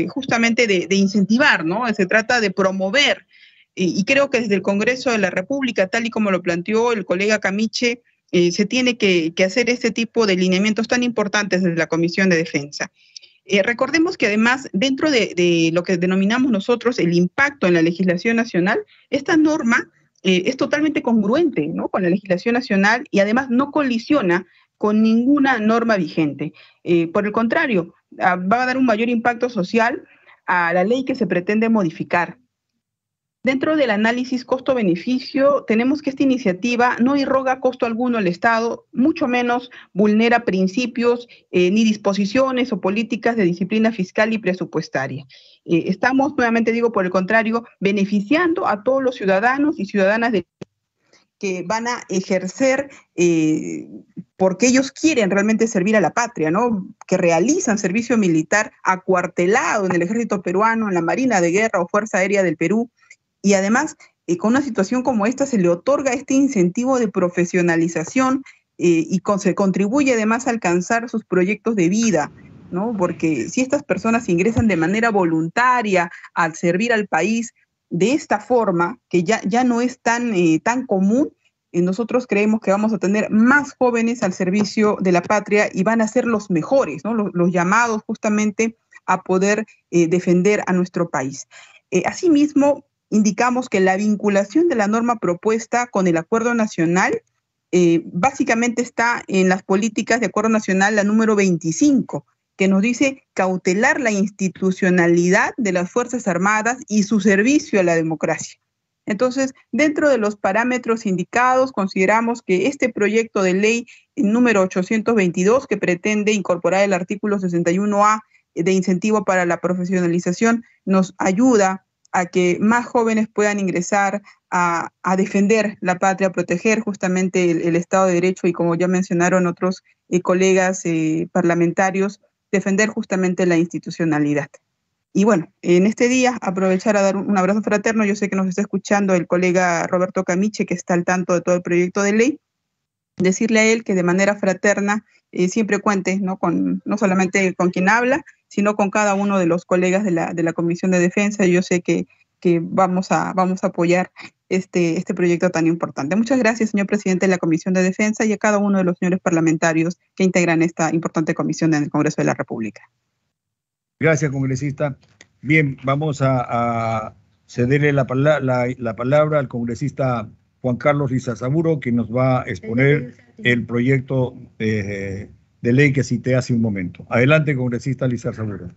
justamente de incentivar, ¿no? Se trata de promover, y creo que desde el Congreso de la República, tal y como lo planteó el colega Camiche, se tiene que hacer este tipo de lineamientos tan importantes desde la Comisión de Defensa. Recordemos que además, dentro de lo que denominamos nosotros el impacto en la legislación nacional, esta norma es totalmente congruente, ¿no? Con la legislación nacional y además no colisiona con ninguna norma vigente. Por el contrario, va a dar un mayor impacto social a la ley que se pretende modificar. Dentro del análisis costo-beneficio, tenemos que esta iniciativa no irroga costo alguno al Estado, mucho menos vulnera principios ni disposiciones o políticas de disciplina fiscal y presupuestaria. Estamos, nuevamente digo, por el contrario, beneficiando a todos los ciudadanos y ciudadanas que van a ejercer porque ellos quieren realmente servir a la patria, ¿no? Que realizan servicio militar acuartelado en el Ejército Peruano, en la Marina de Guerra o Fuerza Aérea del Perú. Y además, con una situación como esta, se le otorga este incentivo de profesionalización se contribuye además a alcanzar sus proyectos de vida, ¿no? Porque si estas personas ingresan de manera voluntaria al servir al país de esta forma, que ya no es tan común, nosotros creemos que vamos a tener más jóvenes al servicio de la patria y van a ser los mejores, ¿no? Los llamados justamente a poder defender a nuestro país. Asimismo, indicamos que la vinculación de la norma propuesta con el Acuerdo Nacional básicamente está en las políticas de Acuerdo Nacional, la número 25, que nos dice cautelar la institucionalidad de las Fuerzas Armadas y su servicio a la democracia. Entonces, dentro de los parámetros indicados, consideramos que este proyecto de ley número 822, que pretende incorporar el artículo 61A de incentivo para la profesionalización, nos ayuda a que más jóvenes puedan ingresar a defender la patria, a proteger justamente el Estado de Derecho y, como ya mencionaron otros colegas parlamentarios, defender justamente la institucionalidad. Y bueno, en este día aprovechar a dar un abrazo fraterno. Yo sé que nos está escuchando el colega Roberto Camiche, que está al tanto de todo el proyecto de ley. Decirle a él que de manera fraterna siempre cuente, ¿no? No solamente con quien habla, sino con cada uno de los colegas de la Comisión de Defensa. Yo sé que vamos a apoyar este proyecto tan importante. Muchas gracias, señor presidente de la Comisión de Defensa, y a cada uno de los señores parlamentarios que integran esta importante comisión en el Congreso de la República. Gracias, congresista. Bien, vamos a cederle la palabra al congresista Juan Carlos Lizarzaburu, que nos va a exponer el proyecto de ley que cité hace un momento. Adelante, congresista Lizarzaburu.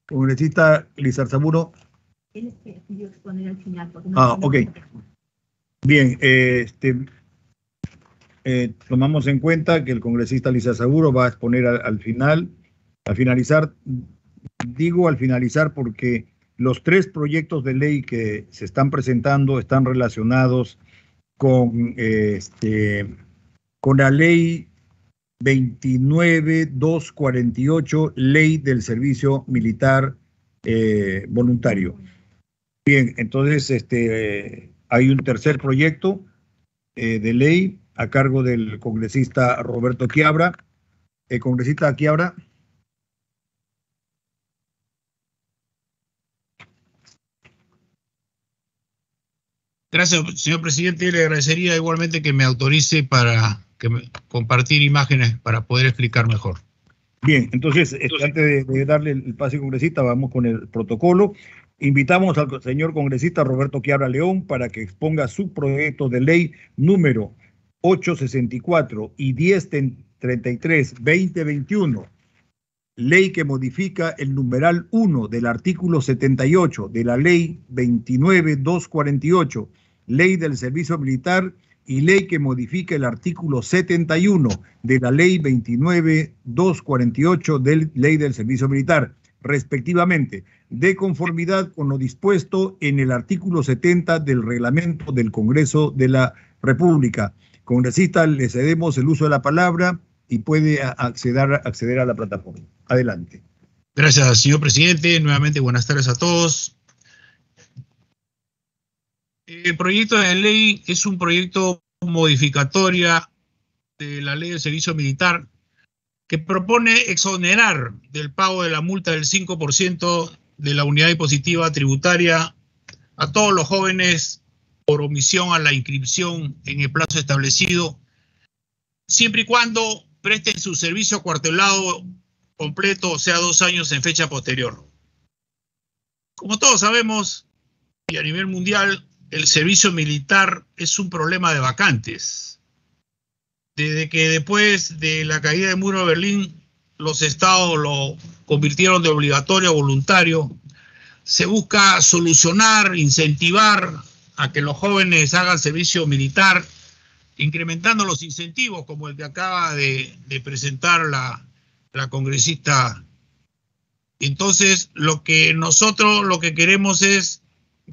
Congresista Lizarzaburo. Él pidió exponer al final. Ok. Bien, tomamos en cuenta que el congresista Lizarzaburo va a exponer al final, al finalizar. Digo al finalizar porque los 3 proyectos de ley que se están presentando están relacionados con la ley 29.248, ley del servicio militar voluntario. Bien, entonces hay un tercer proyecto de ley a cargo del congresista Roberto Quiabra. Congresista Quiabra. Gracias, señor presidente. Le agradecería igualmente que me autorice para compartir imágenes para poder explicar mejor. Bien, entonces, antes de darle el pase al congresista, vamos con el protocolo. Invitamos al señor congresista Roberto Quiabra León para que exponga su proyecto de ley número 864 y 1033-2021, ley que modifica el numeral 1 del artículo 78 de la ley 29.248, ley del servicio militar, y ley que modifica el artículo 71 de la ley 29.248 de ley del servicio militar, respectivamente, de conformidad con lo dispuesto en el artículo 70 del reglamento del Congreso de la República. Congresista, le cedemos el uso de la palabra y puede acceder a la plataforma. Adelante. Gracias, señor presidente. Nuevamente, buenas tardes a todos. El proyecto de ley es un proyecto modificatoria de la ley del servicio militar que propone exonerar del pago de la multa del 5% de la unidad impositiva tributaria a todos los jóvenes por omisión a la inscripción en el plazo establecido, siempre y cuando presten su servicio cuartelado completo, o sea, 2 años en fecha posterior. Como todos sabemos, y a nivel mundial, el servicio militar es un problema de vacantes. Desde que después de la caída del muro de Berlín, los estados lo convirtieron de obligatorio a voluntario, se busca solucionar, incentivar a que los jóvenes hagan servicio militar, incrementando los incentivos, como el que acaba de presentar la congresista. Entonces, lo que queremos es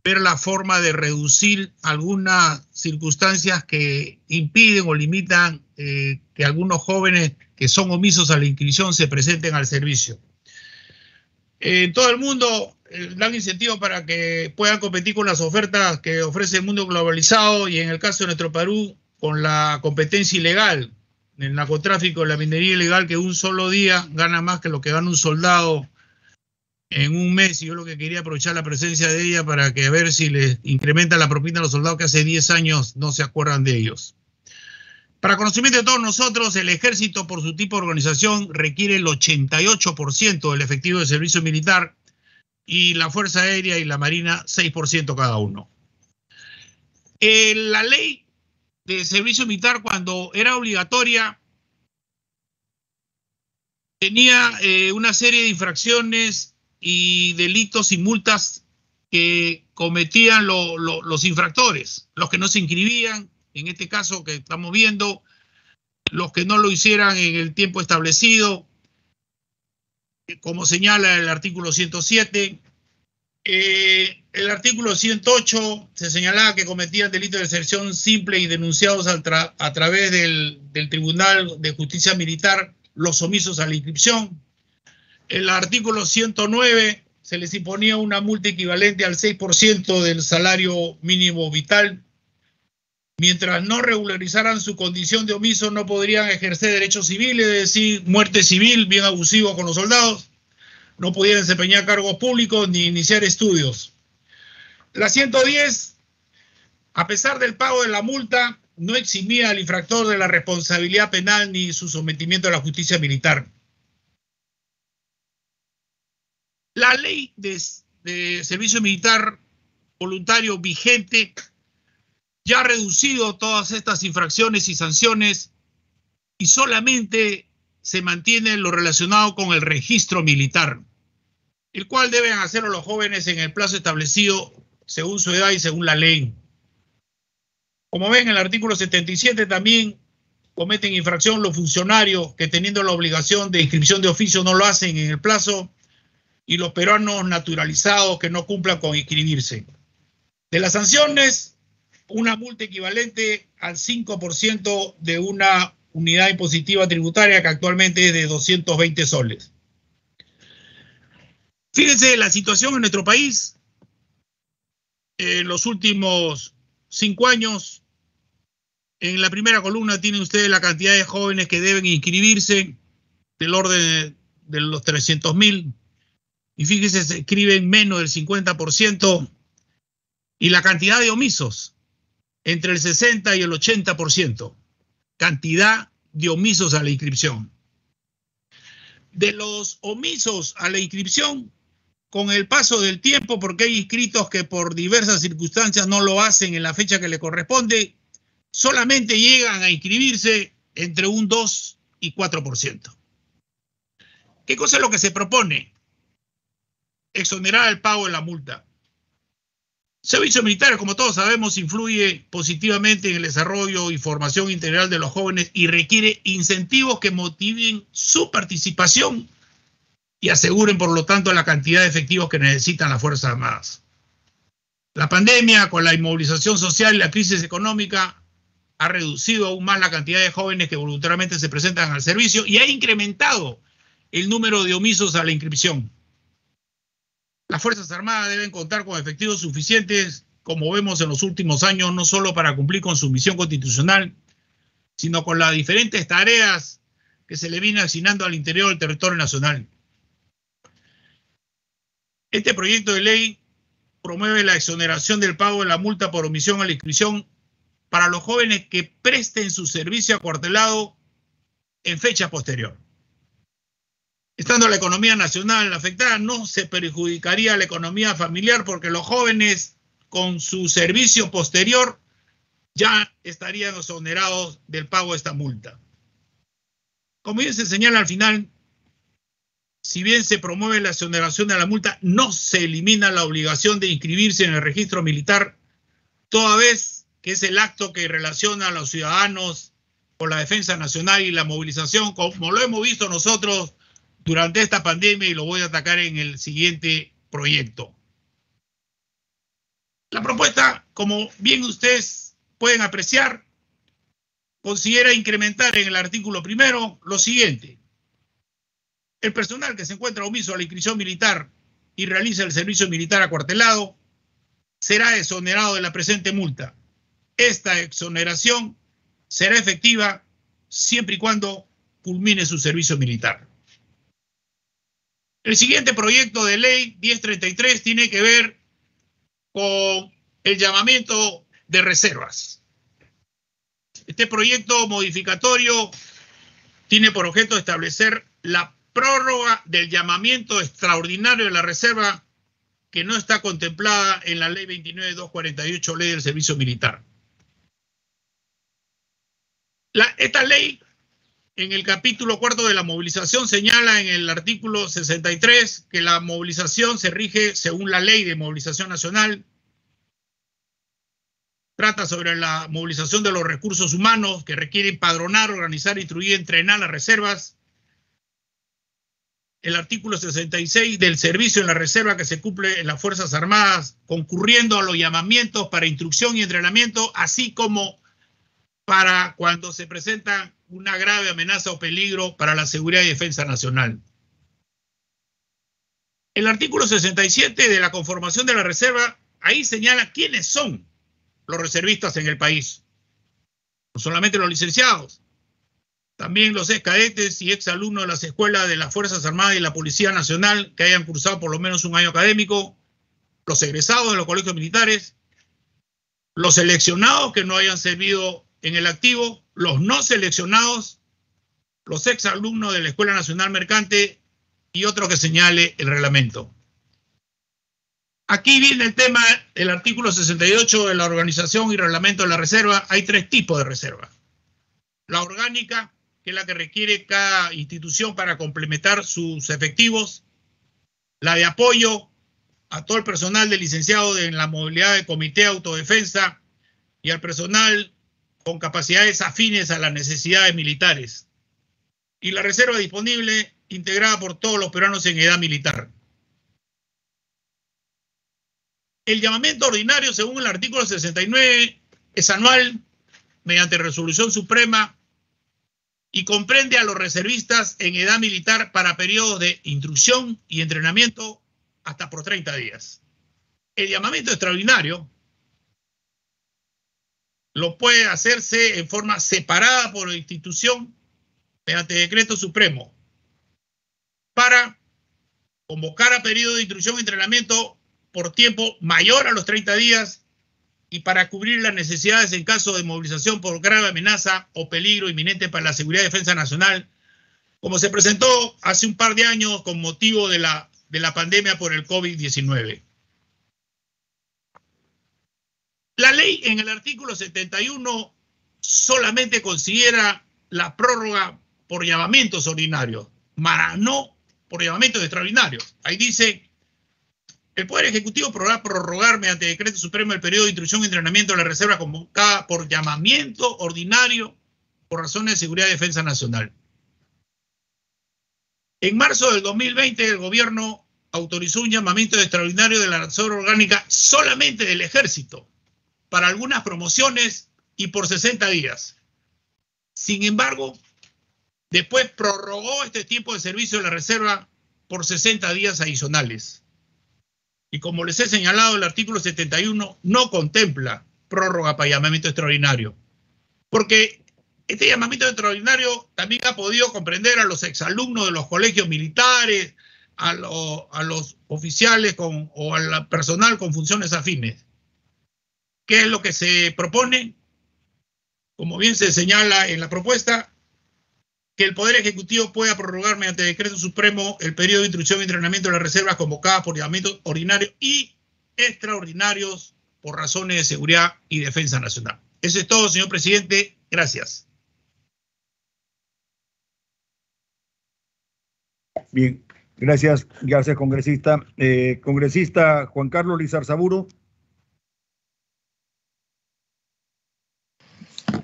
ver la forma de reducir algunas circunstancias que impiden o limitan que algunos jóvenes que son omisos a la inscripción se presenten al servicio. En todo el mundo dan incentivos para que puedan competir con las ofertas que ofrece el mundo globalizado, y en el caso de nuestro Perú, con la competencia ilegal, el narcotráfico, la minería ilegal, que un solo día gana más que lo que gana un soldado en un mes. Y yo lo que quería aprovechar la presencia de ella para que a ver si les incrementa la propina a los soldados que hace 10 años no se acuerdan de ellos. Para conocimiento de todos nosotros, el ejército, por su tipo de organización, requiere el 88% del efectivo de servicio militar, y la Fuerza Aérea y la Marina 6% cada uno. La ley de servicio militar, cuando era obligatoria, tenía una serie de infracciones y delitos y multas que cometían los infractores, los que no se inscribían, en este caso que estamos viendo, los que no lo hicieran en el tiempo establecido, como señala el artículo 107. El artículo 108 se señalaba que cometían delitos de deserción simple y denunciados a través del Tribunal de Justicia Militar los omisos a la inscripción. El artículo 109 se les imponía una multa equivalente al 6% del salario mínimo vital. Mientras no regularizaran su condición de omiso, no podrían ejercer derechos civiles, es decir, muerte civil, bien abusivo con los soldados. No podían desempeñar cargos públicos ni iniciar estudios. La 110, a pesar del pago de la multa, no eximía al infractor de la responsabilidad penal ni su sometimiento a la justicia militar. La ley de servicio militar voluntario vigente ya ha reducido todas estas infracciones y sanciones, y solamente se mantiene lo relacionado con el registro militar. el cual deben hacerlo los jóvenes en el plazo establecido según su edad y según la ley. Como ven, el artículo 77 también cometen infracción los funcionarios que teniendo la obligación de inscripción de oficio no lo hacen en el plazo y los peruanos naturalizados que no cumplan con inscribirse. De las sanciones, una multa equivalente al 5% de una unidad impositiva tributaria que actualmente es de 220 soles. Fíjense la situación en nuestro país. En los últimos 5 años, en la primera columna tienen ustedes la cantidad de jóvenes que deben inscribirse del orden de los 300.000. Y fíjense, se escriben menos del 50%. Y la cantidad de omisos, entre el 60 y el 80%. Cantidad de omisos a la inscripción. De los omisos a la inscripción, con el paso del tiempo, porque hay inscritos que por diversas circunstancias no lo hacen en la fecha que le corresponde, solamente llegan a inscribirse entre un 2 y 4%. ¿Qué cosa es lo que se propone? Exonerar el pago de la multa. El servicio militar, como todos sabemos, influye positivamente en el desarrollo y formación integral de los jóvenes y requiere incentivos que motiven su participación y aseguren, por lo tanto, la cantidad de efectivos que necesitan las Fuerzas Armadas. La pandemia, con la inmovilización social y la crisis económica, ha reducido aún más la cantidad de jóvenes que voluntariamente se presentan al servicio y ha incrementado el número de omisos a la inscripción. Las Fuerzas Armadas deben contar con efectivos suficientes, como vemos en los últimos años, no solo para cumplir con su misión constitucional, sino con las diferentes tareas que se le vienen asignando al interior del territorio nacional. Este proyecto de ley promueve la exoneración del pago de la multa por omisión a la inscripción para los jóvenes que presten su servicio acuartelado en fecha posterior. Estando la economía nacional afectada, no se perjudicaría la economía familiar porque los jóvenes con su servicio posterior ya estarían exonerados del pago de esta multa. Como bien se señala al final, si bien se promueve la exoneración de la multa, no se elimina la obligación de inscribirse en el registro militar, toda vez que es el acto que relaciona a los ciudadanos con la defensa nacional y la movilización, como lo hemos visto nosotros durante esta pandemia, y lo voy a atacar en el siguiente proyecto. La propuesta, como bien ustedes pueden apreciar, considera incrementar en el artículo primero lo siguiente. El personal que se encuentra omiso a la inscripción militar y realiza el servicio militar acuartelado será exonerado de la presente multa. Esta exoneración será efectiva siempre y cuando culmine su servicio militar. El siguiente proyecto de ley 1033 tiene que ver con el llamamiento de reservas. Este proyecto modificatorio tiene por objeto establecer la prórroga del llamamiento extraordinario de la reserva que no está contemplada en la ley 29.248, ley del servicio militar. Esta ley, en el capítulo 4 de la movilización, señala en el artículo 63 que la movilización se rige según la ley de movilización nacional. Trata sobre la movilización de los recursos humanos que requieren padronar, organizar, instruir, entrenar las reservas. El artículo 66 del servicio en la reserva que se cumple en las Fuerzas Armadas, concurriendo a los llamamientos para instrucción y entrenamiento, así como para cuando se presenta una grave amenaza o peligro para la seguridad y defensa nacional. El artículo 67 de la conformación de la reserva, ahí señala quiénes son los reservistas en el país. No solamente los licenciados, también los ex cadetes y ex alumnos de las escuelas de las Fuerzas Armadas y la Policía Nacional que hayan cursado por lo menos un año académico, los egresados de los colegios militares, los seleccionados que no hayan servido en el activo, los no seleccionados, los ex alumnos de la Escuela Nacional Mercante y otro que señale el reglamento. Aquí viene el tema del artículo 68 de la organización y reglamento de la reserva. Hay 3 tipos de reserva. La orgánica, que es la que requiere cada institución para complementar sus efectivos. la de apoyo a todo el personal de licenciado en la modalidad de Comité de Autodefensa y al personal con capacidades afines a las necesidades militares. Y la reserva disponible integrada por todos los peruanos en edad militar. El llamamiento ordinario, según el artículo 69, es anual mediante resolución suprema y comprende a los reservistas en edad militar para periodos de instrucción y entrenamiento hasta por 30 días. El llamamiento extraordinario lo puede hacerse en forma separada por la institución mediante decreto supremo para convocar a periodo de instrucción y entrenamiento por tiempo mayor a los 30 días y para cubrir las necesidades en caso de movilización por grave amenaza o peligro inminente para la seguridad y defensa nacional, como se presentó hace un par de años con motivo de la pandemia por el COVID-19. La ley en el artículo 71 solamente considera la prórroga por llamamientos ordinarios, no por llamamientos extraordinarios. Ahí dice: el Poder Ejecutivo podrá prorrogar mediante decreto supremo el periodo de instrucción y entrenamiento de la reserva convocada por llamamiento ordinario por razones de seguridad y defensa nacional. En marzo del 2020, el gobierno autorizó un llamamiento extraordinario de la reserva orgánica solamente del Ejército para algunas promociones y por 60 días. Sin embargo, después prorrogó este tipo de servicio de la reserva por 60 días adicionales. Y como les he señalado, el artículo 71 no contempla prórroga para llamamiento extraordinario, porque este llamamiento extraordinario también ha podido comprender a los exalumnos de los colegios militares, a los oficiales o al personal con funciones afines. ¿Qué es lo que se propone? Como bien se señala en la propuesta, que el Poder Ejecutivo pueda prorrogar mediante decreto supremo el periodo de instrucción y entrenamiento de las reservas convocadas por llamamientos ordinarios y extraordinarios por razones de seguridad y defensa nacional. Eso es todo, señor presidente. Gracias. Bien, gracias, congresista. Congresista Juan Carlos Lizarzaburu.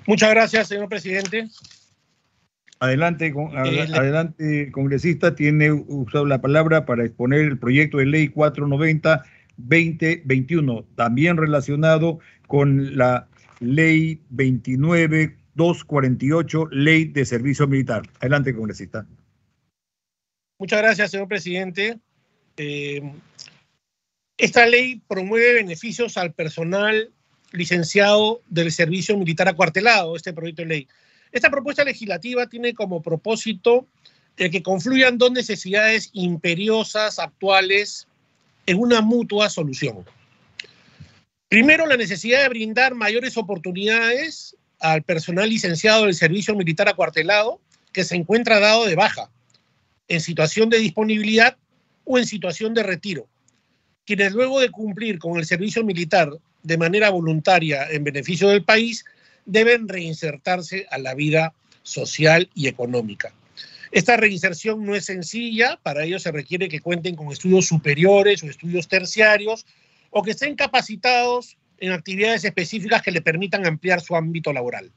Muchas gracias, señor presidente. Adelante, congresista, tiene usado la palabra para exponer el proyecto de ley 490-2021, también relacionado con la ley 29-248, ley de servicio militar. Adelante, congresista. Muchas gracias, señor presidente. Esta ley promueve beneficios al personal licenciado del servicio militar acuartelado, este proyecto de ley. Esta propuesta legislativa tiene como propósito que confluyan dos necesidades imperiosas actuales en una mutua solución. Primero, la necesidad de brindar mayores oportunidades al personal licenciado del servicio militar acuartelado que se encuentra dado de baja, en situación de disponibilidad o en situación de retiro, quienes luego de cumplir con el servicio militar de manera voluntaria en beneficio del país deben reinsertarse a la vida social y económica. Esta reinserción no es sencilla, para ello se requiere que cuenten con estudios superiores o estudios terciarios o que estén capacitados en actividades específicas que le permitan ampliar su ámbito laboral.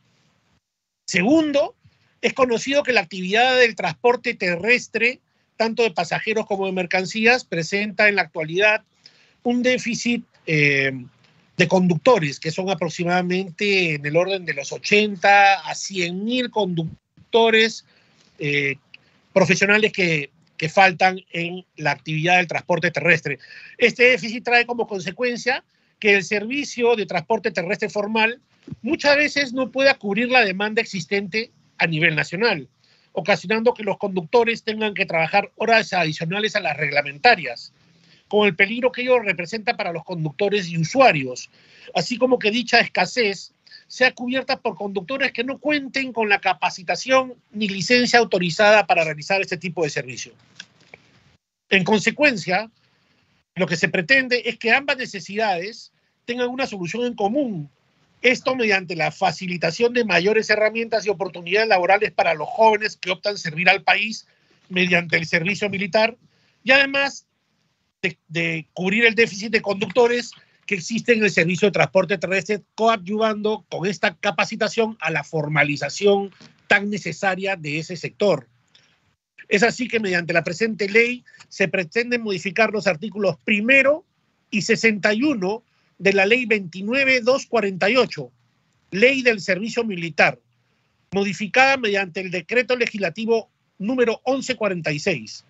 Segundo, es conocido que la actividad del transporte terrestre, tanto de pasajeros como de mercancías, presenta en la actualidad un déficit de conductores, que son aproximadamente en el orden de los 80 a 100.000 conductores profesionales que faltan en la actividad del transporte terrestre. Este déficit trae como consecuencia que el servicio de transporte terrestre formal muchas veces no pueda cubrir la demanda existente a nivel nacional, ocasionando que los conductores tengan que trabajar horas adicionales a las reglamentarias, con el peligro que ello representa para los conductores y usuarios, así como que dicha escasez sea cubierta por conductores que no cuenten con la capacitación ni licencia autorizada para realizar este tipo de servicio. En consecuencia, lo que se pretende es que ambas necesidades tengan una solución en común, esto mediante la facilitación de mayores herramientas y oportunidades laborales para los jóvenes que optan servir al país mediante el servicio militar y además de cubrir el déficit de conductores que existe en el servicio de transporte terrestre, coadyuvando con esta capacitación a la formalización tan necesaria de ese sector. Es así que mediante la presente ley se pretenden modificar los artículos 1 y 61 de la ley 29.248, ley del servicio militar, modificada mediante el decreto legislativo número 1146,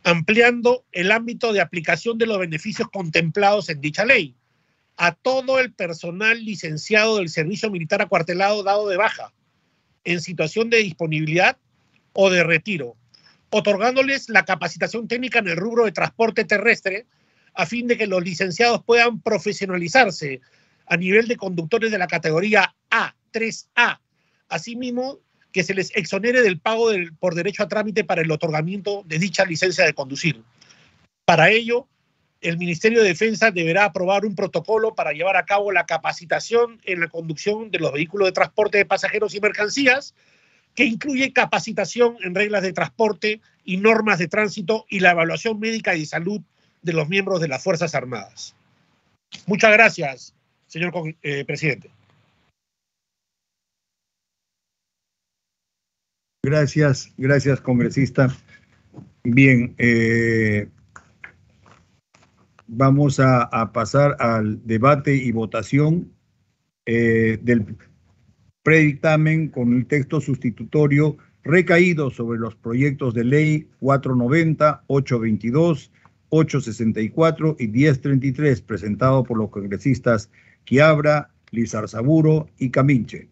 ampliando el ámbito de aplicación de los beneficios contemplados en dicha ley a todo el personal licenciado del servicio militar acuartelado dado de baja en situación de disponibilidad o de retiro, otorgándoles la capacitación técnica en el rubro de transporte terrestre a fin de que los licenciados puedan profesionalizarse a nivel de conductores de la categoría A, 3A. Asimismo, que se les exonere del pago por derecho a trámite para el otorgamiento de dicha licencia de conducir. Para ello, el Ministerio de Defensa deberá aprobar un protocolo para llevar a cabo la capacitación en la conducción de los vehículos de transporte de pasajeros y mercancías, que incluye capacitación en reglas de transporte y normas de tránsito y la evaluación médica y de salud de los miembros de las Fuerzas Armadas. Muchas gracias, señor presidente. Gracias, congresista. Bien, vamos a pasar al debate y votación del predictamen con el texto sustitutorio recaído sobre los proyectos de ley 490, 822, 864 y 1033, presentado por los congresistas Quiabra, Lizarzaburu y Caminche,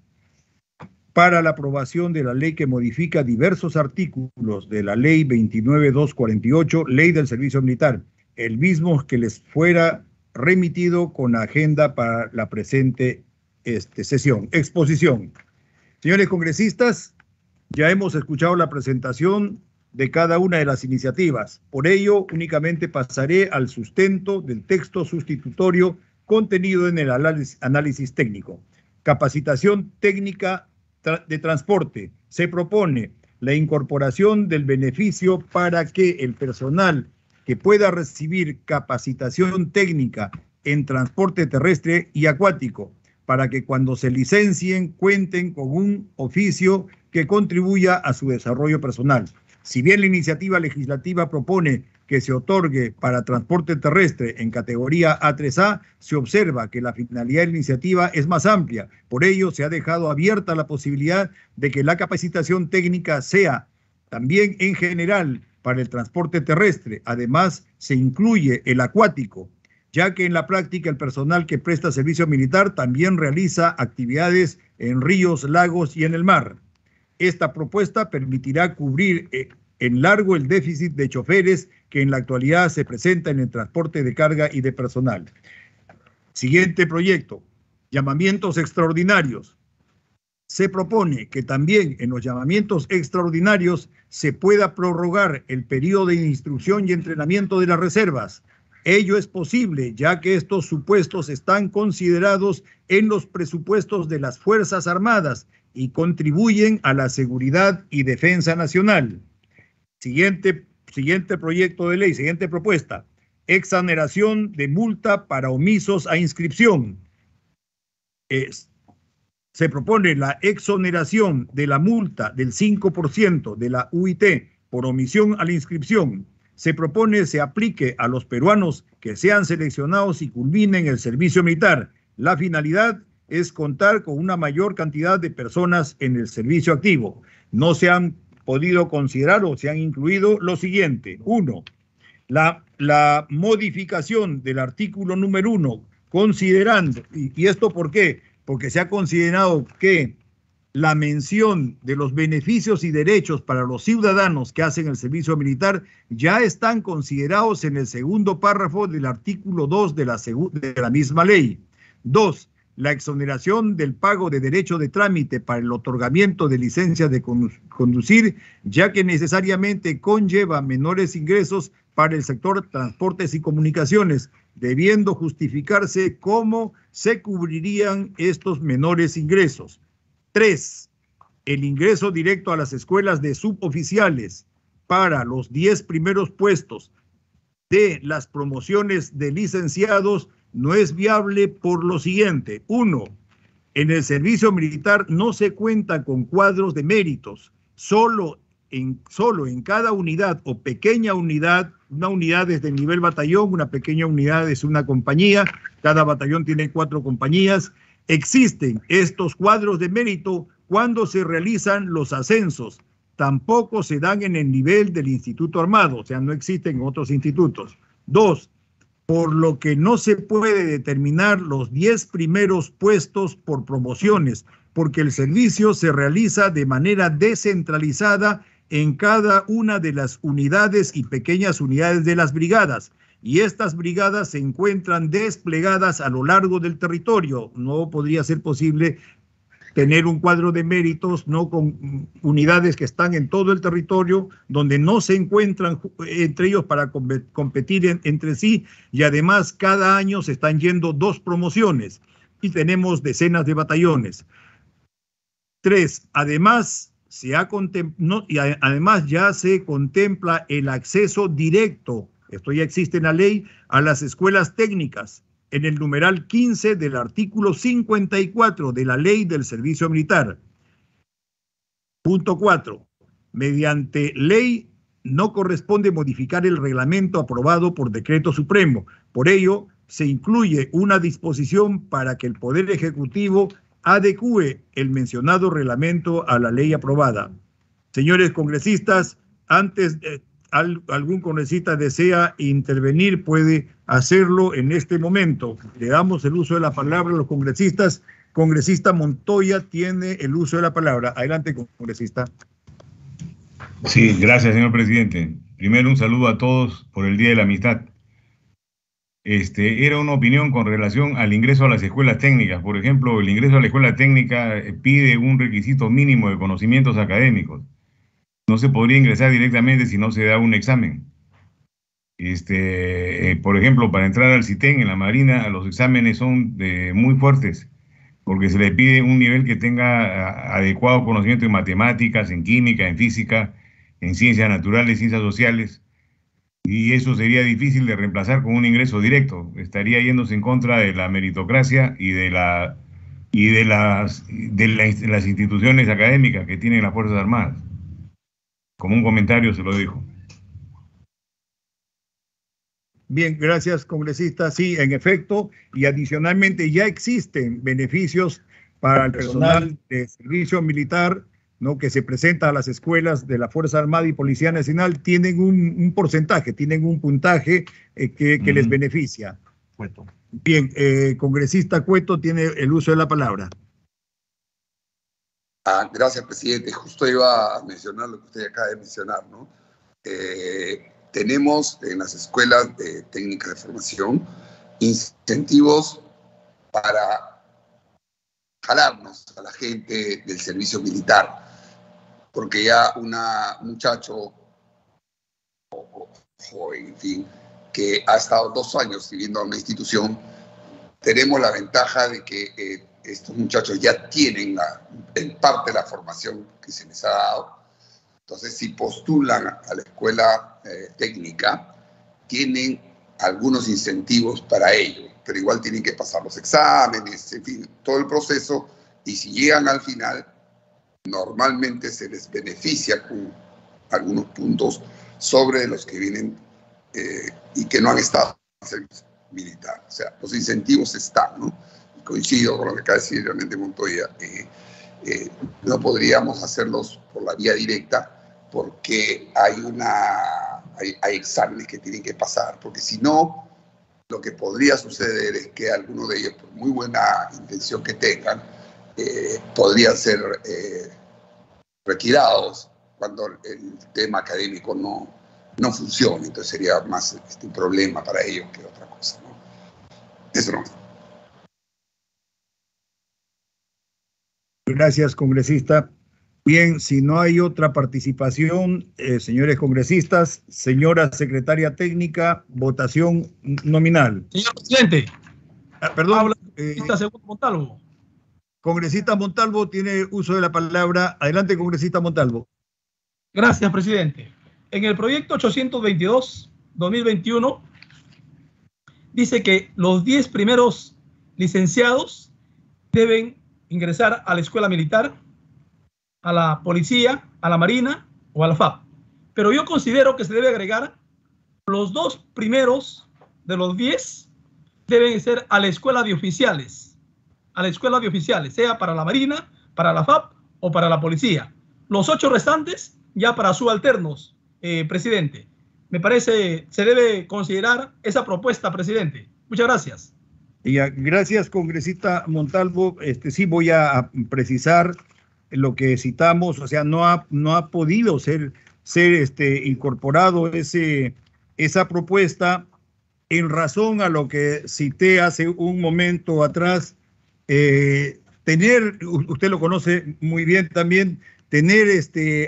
para la aprobación de la ley que modifica diversos artículos de la ley 29.248, ley del servicio militar, el mismo que les fuera remitido con agenda para la presente sesión. Exposición. Señores congresistas, ya hemos escuchado la presentación de cada una de las iniciativas. Por ello, únicamente pasaré al sustento del texto sustitutorio contenido en el análisis técnico. Capacitación técnica de transporte. Se propone la incorporación del beneficio para que el personal que pueda recibir capacitación técnica en transporte terrestre y acuático, para que cuando se licencien cuenten con un oficio que contribuya a su desarrollo personal. Si bien la iniciativa legislativa propone que se otorgue para transporte terrestre en categoría A3A, se observa que la finalidad de la iniciativa es más amplia. Por ello, se ha dejado abierta la posibilidad de que la capacitación técnica sea también en general para el transporte terrestre. Además, se incluye el acuático, ya que en la práctica el personal que presta servicio militar también realiza actividades en ríos, lagos y en el mar. Esta propuesta permitirá cubrir en largo el déficit de choferes que en la actualidad se presenta en el transporte de carga y de personal. Siguiente proyecto, llamamientos extraordinarios. Se propone que también en los llamamientos extraordinarios se pueda prorrogar el periodo de instrucción y entrenamiento de las reservas. Ello es posible, ya que estos supuestos están considerados en los presupuestos de las Fuerzas Armadas y contribuyen a la seguridad y defensa nacional. Siguiente proyecto de ley, siguiente propuesta. Exoneración de multa para omisos a inscripción. Se propone la exoneración de la multa del 5% de la UIT por omisión a la inscripción. Se propone se aplique a los peruanos que sean seleccionados y culminen el servicio militar. La finalidad es contar con una mayor cantidad de personas en el servicio activo. No se han podido considerar o se han incluido lo siguiente. 1. La modificación del artículo número 1, considerando, ¿y esto por qué? Porque se ha considerado que la mención de los beneficios y derechos para los ciudadanos que hacen el servicio militar ya están considerados en el segundo párrafo del artículo 2 de la misma ley. 2. La exoneración del pago de derecho de trámite para el otorgamiento de licencias de conducir, ya que necesariamente conlleva menores ingresos para el sector transportes y comunicaciones, debiendo justificarse cómo se cubrirían estos menores ingresos. 3. El ingreso directo a las escuelas de suboficiales para los 10 primeros puestos de las promociones de licenciados no es viable por lo siguiente. 1. En el servicio militar no se cuenta con cuadros de méritos. Solo en cada unidad o pequeña unidad, una unidad es de nivel batallón, una pequeña unidad es una compañía, cada batallón tiene 4 compañías. Existen estos cuadros de mérito cuando se realizan los ascensos. Tampoco se dan en el nivel del Instituto Armado, o sea, no existen en otros institutos. 2. Por lo que no se puede determinar los 10 primeros puestos por promociones, porque el servicio se realiza de manera descentralizada en cada una de las unidades y pequeñas unidades de las brigadas, y estas brigadas se encuentran desplegadas a lo largo del territorio. No podría ser posible tener un cuadro de méritos, no con unidades que están en todo el territorio, donde no se encuentran entre ellos para competir entre sí, y además cada año se están yendo 2 promociones y tenemos decenas de batallones. 3. Además, además ya se contempla el acceso directo, esto ya existe en la ley, a las escuelas técnicas, en el numeral 15 del artículo 54 de la Ley del Servicio Militar. Punto 4. Mediante ley no corresponde modificar el reglamento aprobado por decreto supremo. Por ello, se incluye una disposición para que el Poder Ejecutivo adecúe el mencionado reglamento a la ley aprobada. Señores congresistas, antes algún congresista desea intervenir, puede hacerlo en este momento. Le damos el uso de la palabra a los congresistas. Congresista Montoya tiene el uso de la palabra. Adelante, congresista. Sí, gracias, señor presidente. Primero, un saludo a todos por el Día de la Amistad. Era una opinión con relación al ingreso a las escuelas técnicas. Por ejemplo, el ingreso a la escuela técnica pide un requisito mínimo de conocimientos académicos. No se podría ingresar directamente si no se da un examen. Por ejemplo, para entrar al CITEN en la Marina, los exámenes son muy fuertes, porque se le pide un nivel que tenga adecuado conocimiento en matemáticas, en química, en física, en ciencias naturales, ciencias sociales, y eso sería difícil de reemplazar con un ingreso directo. Estaría yéndose en contra de la meritocracia y de las instituciones académicas que tienen las Fuerzas Armadas. Como un comentario se lo dijo. Bien, gracias, congresista. Sí, en efecto, y adicionalmente ya existen beneficios para el personal de servicio militar, ¿no?, que se presenta a las escuelas de la Fuerza Armada y Policía Nacional. Tienen un porcentaje, tienen un puntaje que les beneficia. Cueto. Bien, congresista Cueto tiene el uso de la palabra. Gracias, presidente. Justo iba a mencionar lo que usted acaba de mencionar, ¿no? Tenemos en las escuelas de técnicas de formación incentivos para jalarnos a la gente del servicio militar, porque ya un muchacho o joven, en fin, que ha estado 2 años sirviendo a una institución, tenemos la ventaja de que estos muchachos ya tienen en parte la formación que se les ha dado. Entonces, si postulan a la escuela técnica, tienen algunos incentivos para ello, pero igual tienen que pasar los exámenes, en fin, todo el proceso, y si llegan al final, normalmente se les beneficia con algunos puntos sobre los que vienen y que no han estado en el servicio militar. O sea, los incentivos están, ¿no? Coincido con lo que acaba de decir realmente Montoya. No podríamos hacerlos por la vía directa porque hay exámenes que tienen que pasar, porque si no, lo que podría suceder es que algunos de ellos, por muy buena intención que tengan, podrían ser retirados cuando el tema académico no funciona. Entonces sería más un problema para ellos que otra cosa, ¿no? Eso no. Gracias, congresista. Bien, si no hay otra participación, señores congresistas, señora secretaria técnica, votación nominal. Señor presidente. Perdón. Habla segundo Montalvo. Congresista Montalvo tiene uso de la palabra. Adelante, congresista Montalvo. Gracias, presidente. En el proyecto 822 2021 dice que los 10 primeros licenciados deben ingresar a la escuela militar, a la policía, a la marina o a la FAP. Pero yo considero que se debe agregar los 2 primeros de los 10 deben ser a la escuela de oficiales, sea para la marina, para la FAP o para la policía. Los 8 restantes ya para subalternos, presidente. Me parece se debe considerar esa propuesta, presidente. Muchas gracias. Gracias, congresista Montalvo. Sí voy a precisar lo que citamos, o sea, no ha podido ser incorporado esa propuesta en razón a lo que cité hace un momento atrás. Usted lo conoce muy bien también, tener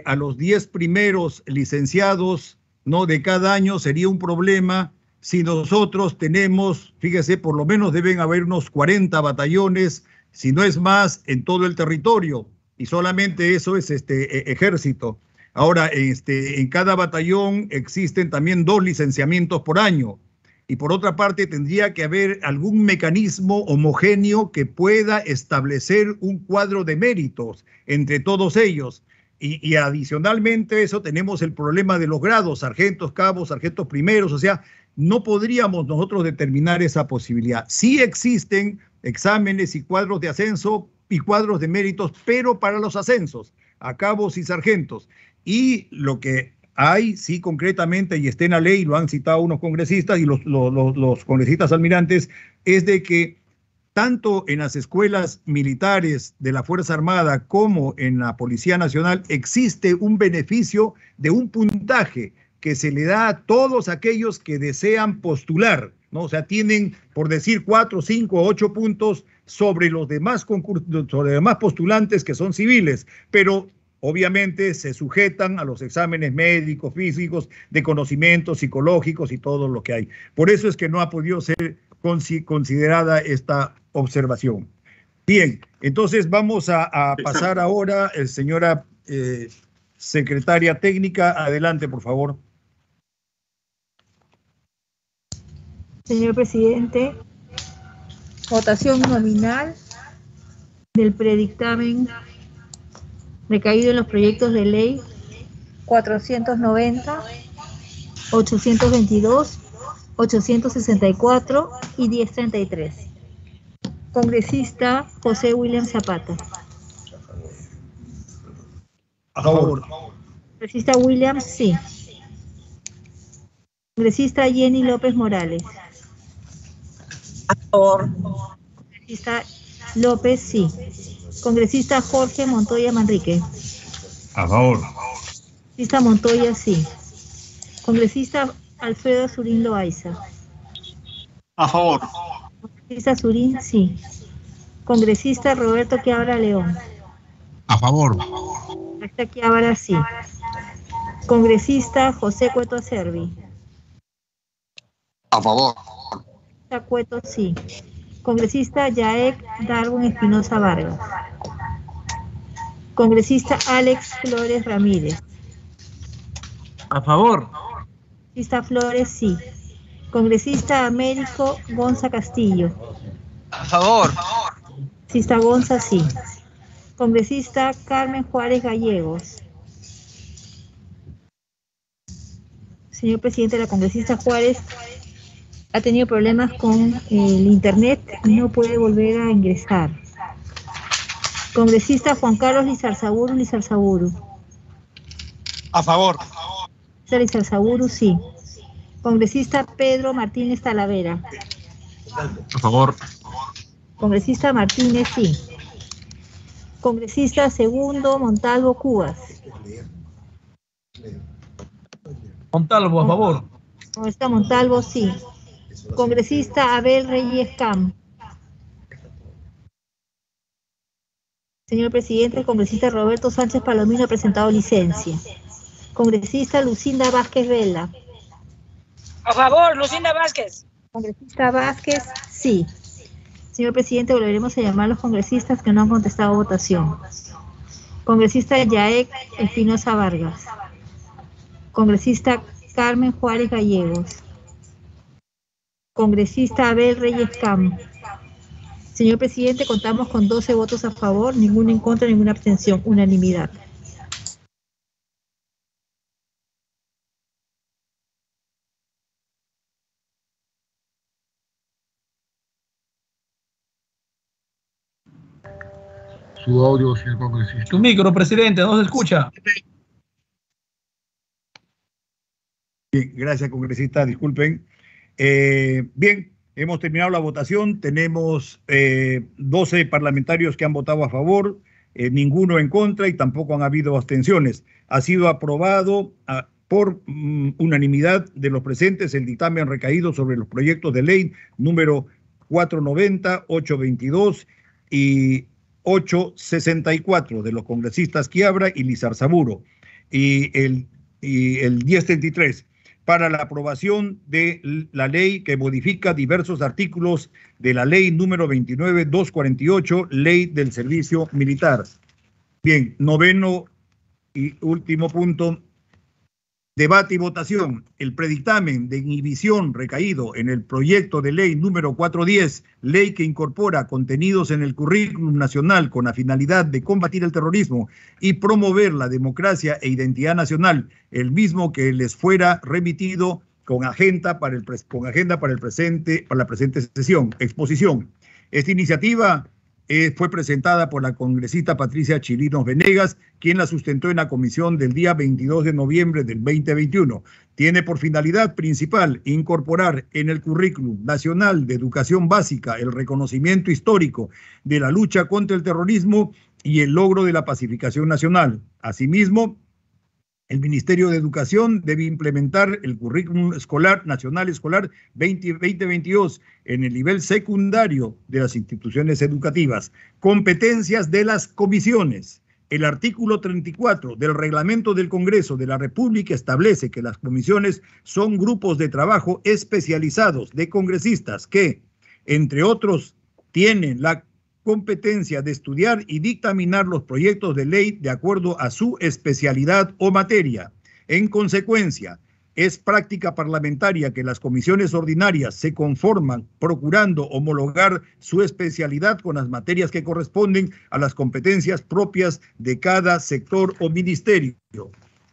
a los 10 primeros licenciados, ¿no?, de cada año sería un problema. Si nosotros tenemos, fíjese, por lo menos deben haber unos 40 batallones, si no es más, en todo el territorio, y solamente eso es ejército. Ahora, en cada batallón existen también 2 licenciamientos por año, y por otra parte tendría que haber algún mecanismo homogéneo que pueda establecer un cuadro de méritos entre todos ellos. Y adicionalmente a eso tenemos el problema de los grados, sargentos, cabos, sargentos primeros, o sea, no podríamos nosotros determinar esa posibilidad. Sí existen exámenes y cuadros de ascenso y cuadros de méritos, pero para los ascensos, a cabos y sargentos. Y lo que hay, sí, concretamente, y está en la ley, lo han citado unos congresistas y los congresistas almirantes, es de que tanto en las escuelas militares de la Fuerza Armada como en la Policía Nacional existe un beneficio de un puntaje que se le da a todos aquellos que desean postular, ¿no? O sea, tienen, por decir, 4, 5, 8 puntos sobre los demás postulantes que son civiles, pero obviamente se sujetan a los exámenes médicos, físicos, de conocimientos psicológicos y todo lo que hay. Por eso es que no ha podido ser considerada esta observación. Bien, entonces vamos a pasar ahora, señora secretaria técnica, adelante, por favor. Señor presidente, votación nominal del predictamen recaído en los proyectos de ley 490, 822, 864 y 1033. Congresista José William Zapata. A favor. Congresista Williams, sí. Congresista Jenny López Morales. A favor. Congresista López, sí. Congresista Jorge Montoya Manrique. A favor. Congresista Montoya, sí. Congresista Alfredo Surín Loaiza. A favor. Congresista Surín, sí. Congresista Roberto Quiabra León. A favor. Congresista Quiabra, sí. Congresista José Cueto Acerbi. A favor. Congresista Cueto, sí. Congresista Yaek Darwin Espinosa Vargas. Congresista Alex Flores Ramírez. A favor. Congresista Flores, sí. Congresista Américo Gonza Castillo. A favor. Congresista Gonza, sí. Congresista Carmen Juárez Gallegos. Señor presidente, la congresista Juárez ha tenido problemas con el internet y no puede volver a ingresar. Congresista Juan Carlos Lizarzaburu. A favor. Lizarzaburu, sí. Congresista Pedro Martínez Talavera. A favor. Congresista Martínez, sí. Congresista Segundo Montalvo Cubas. Montalvo, a favor. Congresista Montalvo, sí. Congresista Abel Reyes Cam. Señor presidente, el congresista Roberto Sánchez Palomino ha presentado licencia. Congresista Lucinda Vázquez Vela. A favor, Lucinda Vázquez. Congresista Vázquez, sí. Señor presidente, volveremos a llamar a los congresistas que no han contestado votación. Congresista Yaek Espinosa Vargas. Congresista Carmen Juárez Gallegos. Congresista Abel Reyes Cam. Señor presidente, contamos con 12 votos a favor, ninguno en contra, ninguna abstención. Unanimidad. Su audio, señor congresista. Tu micro, presidente, no se escucha. Bien, gracias, congresista. Disculpen. Bien, hemos terminado la votación. Tenemos 12 parlamentarios que han votado a favor, ninguno en contra y tampoco han habido abstenciones. Ha sido aprobado por unanimidad de los presentes el dictamen recaído sobre los proyectos de ley número 490, 822 y 864 de los congresistas Quiabra y Lizarzaburu y el 1033 para la aprobación de la ley que modifica diversos artículos de la ley número 29.248, ley del servicio militar. Bien, noveno y último punto. Debate y votación. El predictamen de inhibición recaído en el proyecto de ley número 410, ley que incorpora contenidos en el currículum nacional con la finalidad de combatir el terrorismo y promover la democracia e identidad nacional, el mismo que les fuera remitido con agenda para la presente sesión, exposición. Esta iniciativa fue presentada por la congresista Patricia Chirinos Venegas, quien la sustentó en la comisión del día 22 de noviembre del 2021. Tiene por finalidad principal incorporar en el currículum nacional de educación básica el reconocimiento histórico de la lucha contra el terrorismo y el logro de la pacificación nacional. Asimismo, el Ministerio de Educación debe implementar el currículum nacional escolar 2022 en el nivel secundario de las instituciones educativas. Competencias de las comisiones. El artículo 34 del Reglamento del Congreso de la República establece que las comisiones son grupos de trabajo especializados de congresistas que, entre otros, tienen la competencia de estudiar y dictaminar los proyectos de ley de acuerdo a su especialidad o materia. En consecuencia, es práctica parlamentaria que las comisiones ordinarias se conforman procurando homologar su especialidad con las materias que corresponden a las competencias propias de cada sector o ministerio.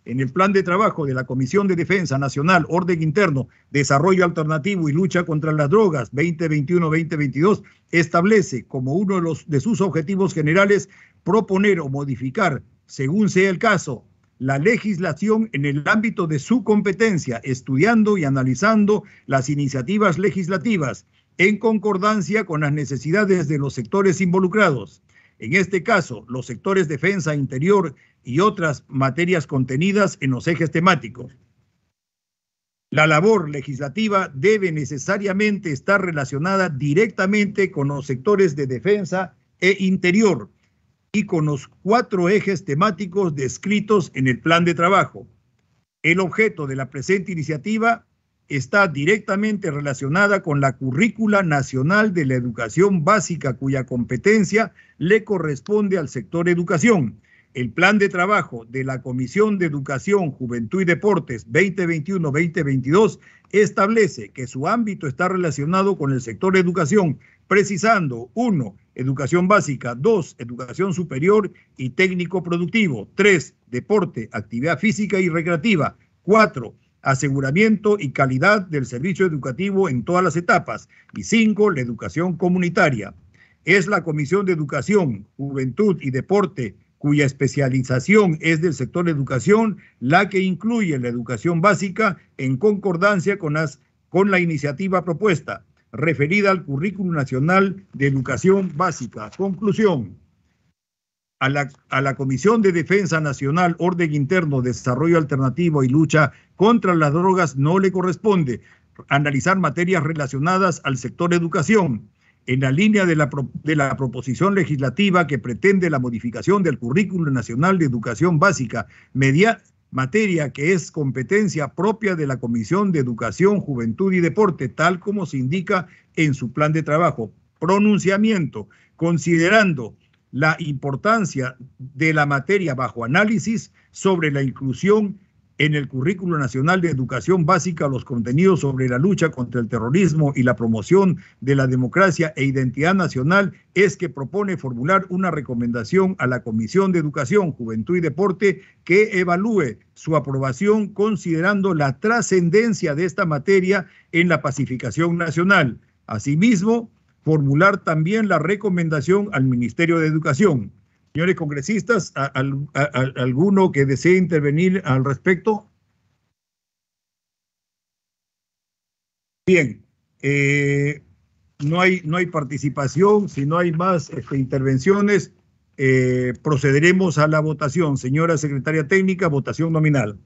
En el plan de trabajo de la Comisión de Defensa Nacional, Orden Interno, Desarrollo Alternativo y Lucha contra las Drogas 2021-2022, establece como uno de sus objetivos generales proponer o modificar, según sea el caso, la legislación en el ámbito de su competencia, estudiando y analizando las iniciativas legislativas en concordancia con las necesidades de los sectores involucrados. En este caso, los sectores defensa, interior y otras materias contenidas en los ejes temáticos. La labor legislativa debe necesariamente estar relacionada directamente con los sectores de defensa e interior y con los 4 ejes temáticos descritos en el plan de trabajo. El objeto de la presente iniciativa está directamente relacionada con la currícula nacional de la educación básica cuya competencia le corresponde al sector educación. El plan de trabajo de la Comisión de Educación, Juventud y Deportes 2021-2022 establece que su ámbito está relacionado con el sector educación, precisando 1. Educación básica, 2. Educación superior y técnico productivo, 3. Deporte, actividad física y recreativa, 4. Aseguramiento y calidad del servicio educativo en todas las etapas, y 5. La educación comunitaria. Es la Comisión de Educación, Juventud y Deporte, cuya especialización es del sector educación, la que incluye la educación básica en concordancia con la iniciativa propuesta, referida al Currículum Nacional de Educación Básica. Conclusión. A la Comisión de Defensa Nacional, Orden Interno, Desarrollo Alternativo y Lucha contra las Drogas no le corresponde analizar materias relacionadas al sector educación, en la línea de la proposición legislativa que pretende la modificación del Currículum Nacional de Educación Básica, materia que es competencia propia de la Comisión de Educación, Juventud y Deporte, tal como se indica en su plan de trabajo. Pronunciamiento, considerando la importancia de la materia bajo análisis sobre la inclusión en el Currículo Nacional de Educación Básica los contenidos sobre la lucha contra el terrorismo y la promoción de la democracia e identidad nacional, es que propone formular una recomendación a la Comisión de Educación, Juventud y Deporte que evalúe su aprobación considerando la trascendencia de esta materia en la pacificación nacional. Asimismo, formular también la recomendación al Ministerio de Educación. Señores congresistas, ¿alguno que desee intervenir al respecto? Bien, no hay participación. Si no hay más intervenciones, procederemos a la votación. Señora secretaria técnica, votación nominal.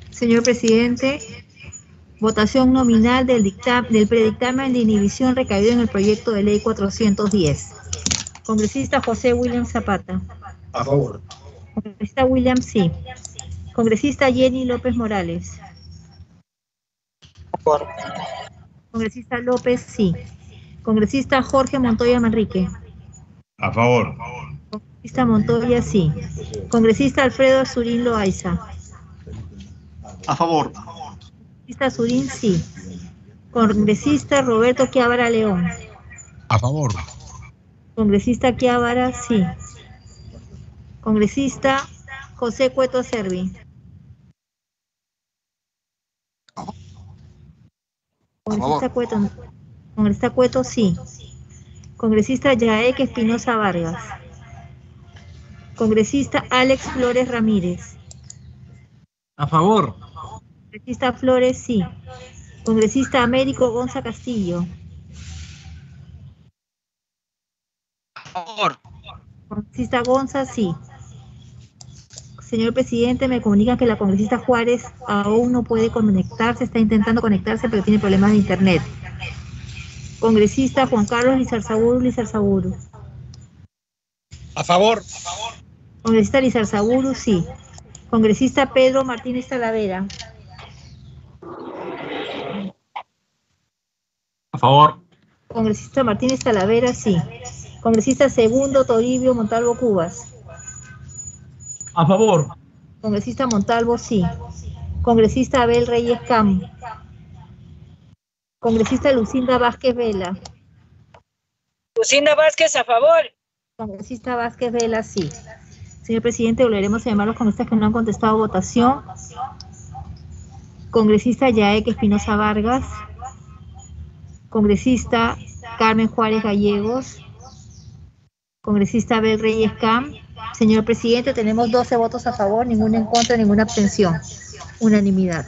Señor presidente, votación nominal del predictamen de inhibición recaído en el proyecto de ley 410. Congresista José William Zapata. A favor. Congresista William, sí. Congresista Jenny López Morales. A favor. Congresista López, sí. Congresista Jorge Montoya Manrique. A favor. Congresista Montoya, sí. Congresista Alfredo Azurín Loaiza. A favor. Congresista Azurín, sí. Congresista Roberto Quiabara León. A favor. Congresista Quiabara, sí. Congresista José Cueto Servi. Congresista Cueto, sí. Congresista Yaek Espinosa Vargas. Congresista Alex Flores Ramírez. A favor. Congresista Flores, sí. Congresista Américo Gonza Castillo. A favor. Congresista Gonza, sí. Señor presidente, me comunican que la congresista Juárez aún no puede conectarse, está intentando conectarse, pero tiene problemas de internet. Congresista Juan Carlos Lizarzaburu. A favor. Congresista Lizarzaburu, sí. Congresista Pedro Martínez Talavera. A favor. Congresista Martínez Talavera, sí. Congresista Segundo Toribio Montalvo Cubas. A favor. Congresista Montalvo, sí. Congresista Abel Reyes Cam. Congresista Lucinda Vázquez Vela. Lucinda Vázquez, a favor. Congresista Vázquez Vela, sí. Señor presidente, volveremos a llamar a los congresistas que no han contestado votación. Congresista Yaek Espinosa Vargas. Congresista Carmen Juárez Gallegos. Congresista Abel Reyes Cam. Señor presidente, tenemos 12 votos a favor, ninguna en contra, ninguna abstención. Unanimidad.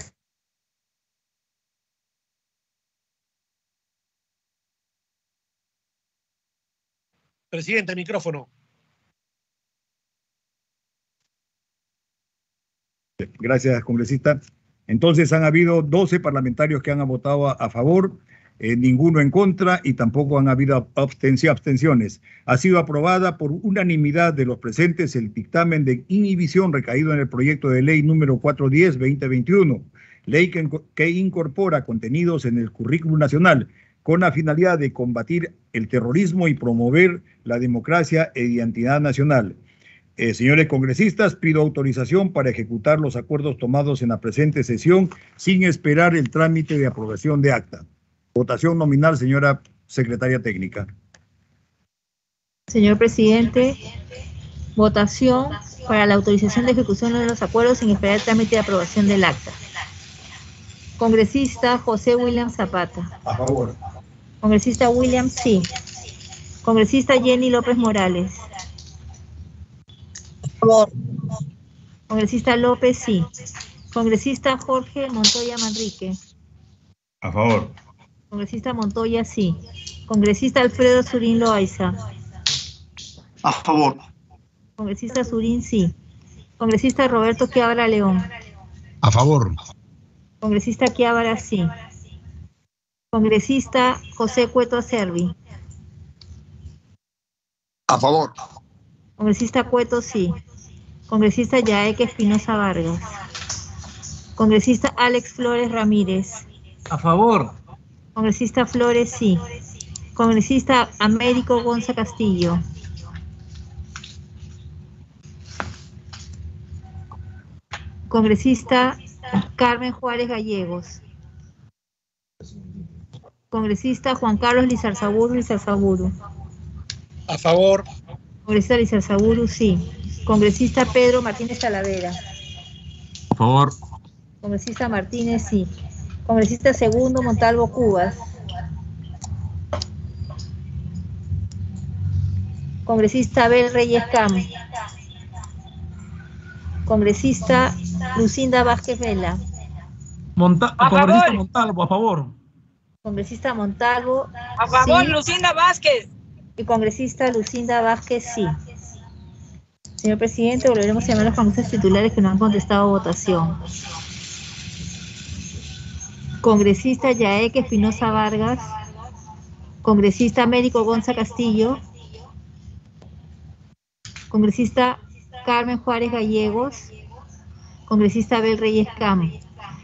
Presidente, micrófono. Gracias, congresista. Entonces han habido 12 parlamentarios que han votado a favor, ninguno en contra y tampoco han habido abstenciones. Ha sido aprobada por unanimidad de los presentes el dictamen de inhibición recaído en el proyecto de ley número 410-2021, ley que incorpora contenidos en el currículum nacional con la finalidad de combatir el terrorismo y promover la democracia e identidad nacional. Señores congresistas, pido autorización para ejecutar los acuerdos tomados en la presente sesión sin esperar el trámite de aprobación de acta. Votación nominal, señora secretaria técnica. Señor presidente, votación para la autorización de ejecución de los acuerdos sin esperar el trámite de aprobación del acta. Congresista José William Zapata. A favor. Congresista William, sí. Congresista Jenny López Morales. A favor. Congresista López, sí. Congresista Jorge Montoya Manrique. A favor. Congresista Montoya, sí. Congresista Alfredo Azurín Loaiza. A favor. Congresista Azurín, sí. Congresista Roberto Quiabara León. A favor. Congresista Quiabara, sí. Congresista José Cueto Servi. A favor. Congresista Cueto, sí. Congresista Yaek Espinosa Vargas. Congresista Alex Flores Ramírez. A favor. Congresista Flores, sí. Congresista Américo Gonza Castillo. Congresista Carmen Juárez Gallegos. Congresista Juan Carlos Lizarzaburu. A favor. Congresista Lizarzaburu, sí. Congresista Pedro Martínez Talavera. A favor. Congresista Martínez, sí. Congresista Segundo Montalvo Cubas. Congresista Abel Reyes Cam. Congresista Lucinda Vázquez Vela. Congresista Montalvo, a favor. Congresista Montalvo. A favor, sí. Lucinda Vázquez. Y congresista Lucinda Vázquez, sí. Señor presidente, volveremos a llamar a los congresistas titulares que no han contestado votación. Congresista Yaeque Espinosa Vargas. Congresista Américo Gonza Castillo. Congresista Carmen Juárez Gallegos. Congresista Abel Reyes Cam.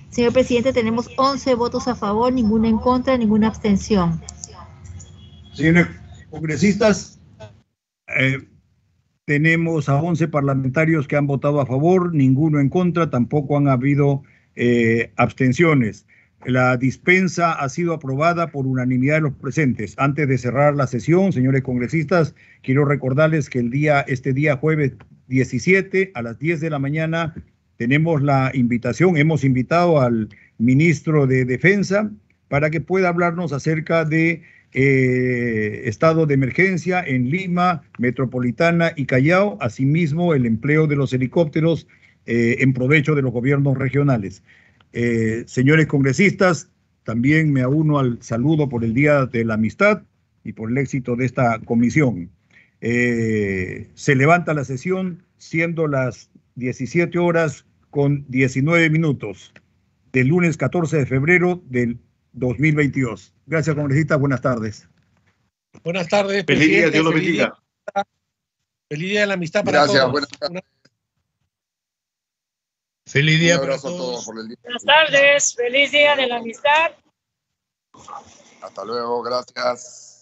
Señor presidente, tenemos 11 votos a favor, ninguna en contra, ninguna abstención. Señores congresistas, tenemos a 11 parlamentarios que han votado a favor, ninguno en contra, tampoco han habido abstenciones. La dispensa ha sido aprobada por unanimidad de los presentes. Antes de cerrar la sesión, señores congresistas, quiero recordarles que este día jueves 17 a las 10 de la mañana tenemos la invitación, hemos invitado al ministro de Defensa para que pueda hablarnos acerca de estado de emergencia en Lima, Metropolitana y Callao, asimismo el empleo de los helicópteros en provecho de los gobiernos regionales. Señores congresistas, también me uno al saludo por el Día de la Amistad y por el éxito de esta comisión. Se levanta la sesión siendo las 17 horas con 19 minutos del lunes 14 de febrero del 2022. Gracias, congresistas. Buenas tardes. Buenas tardes. Feliz día, Dios lo bendiga. Feliz día de la amistad para Gracias, todos. buenas tardes. Feliz día Un para abrazo a todos. todos por el día. Buenas tardes. Feliz día de la amistad. Hasta luego, gracias.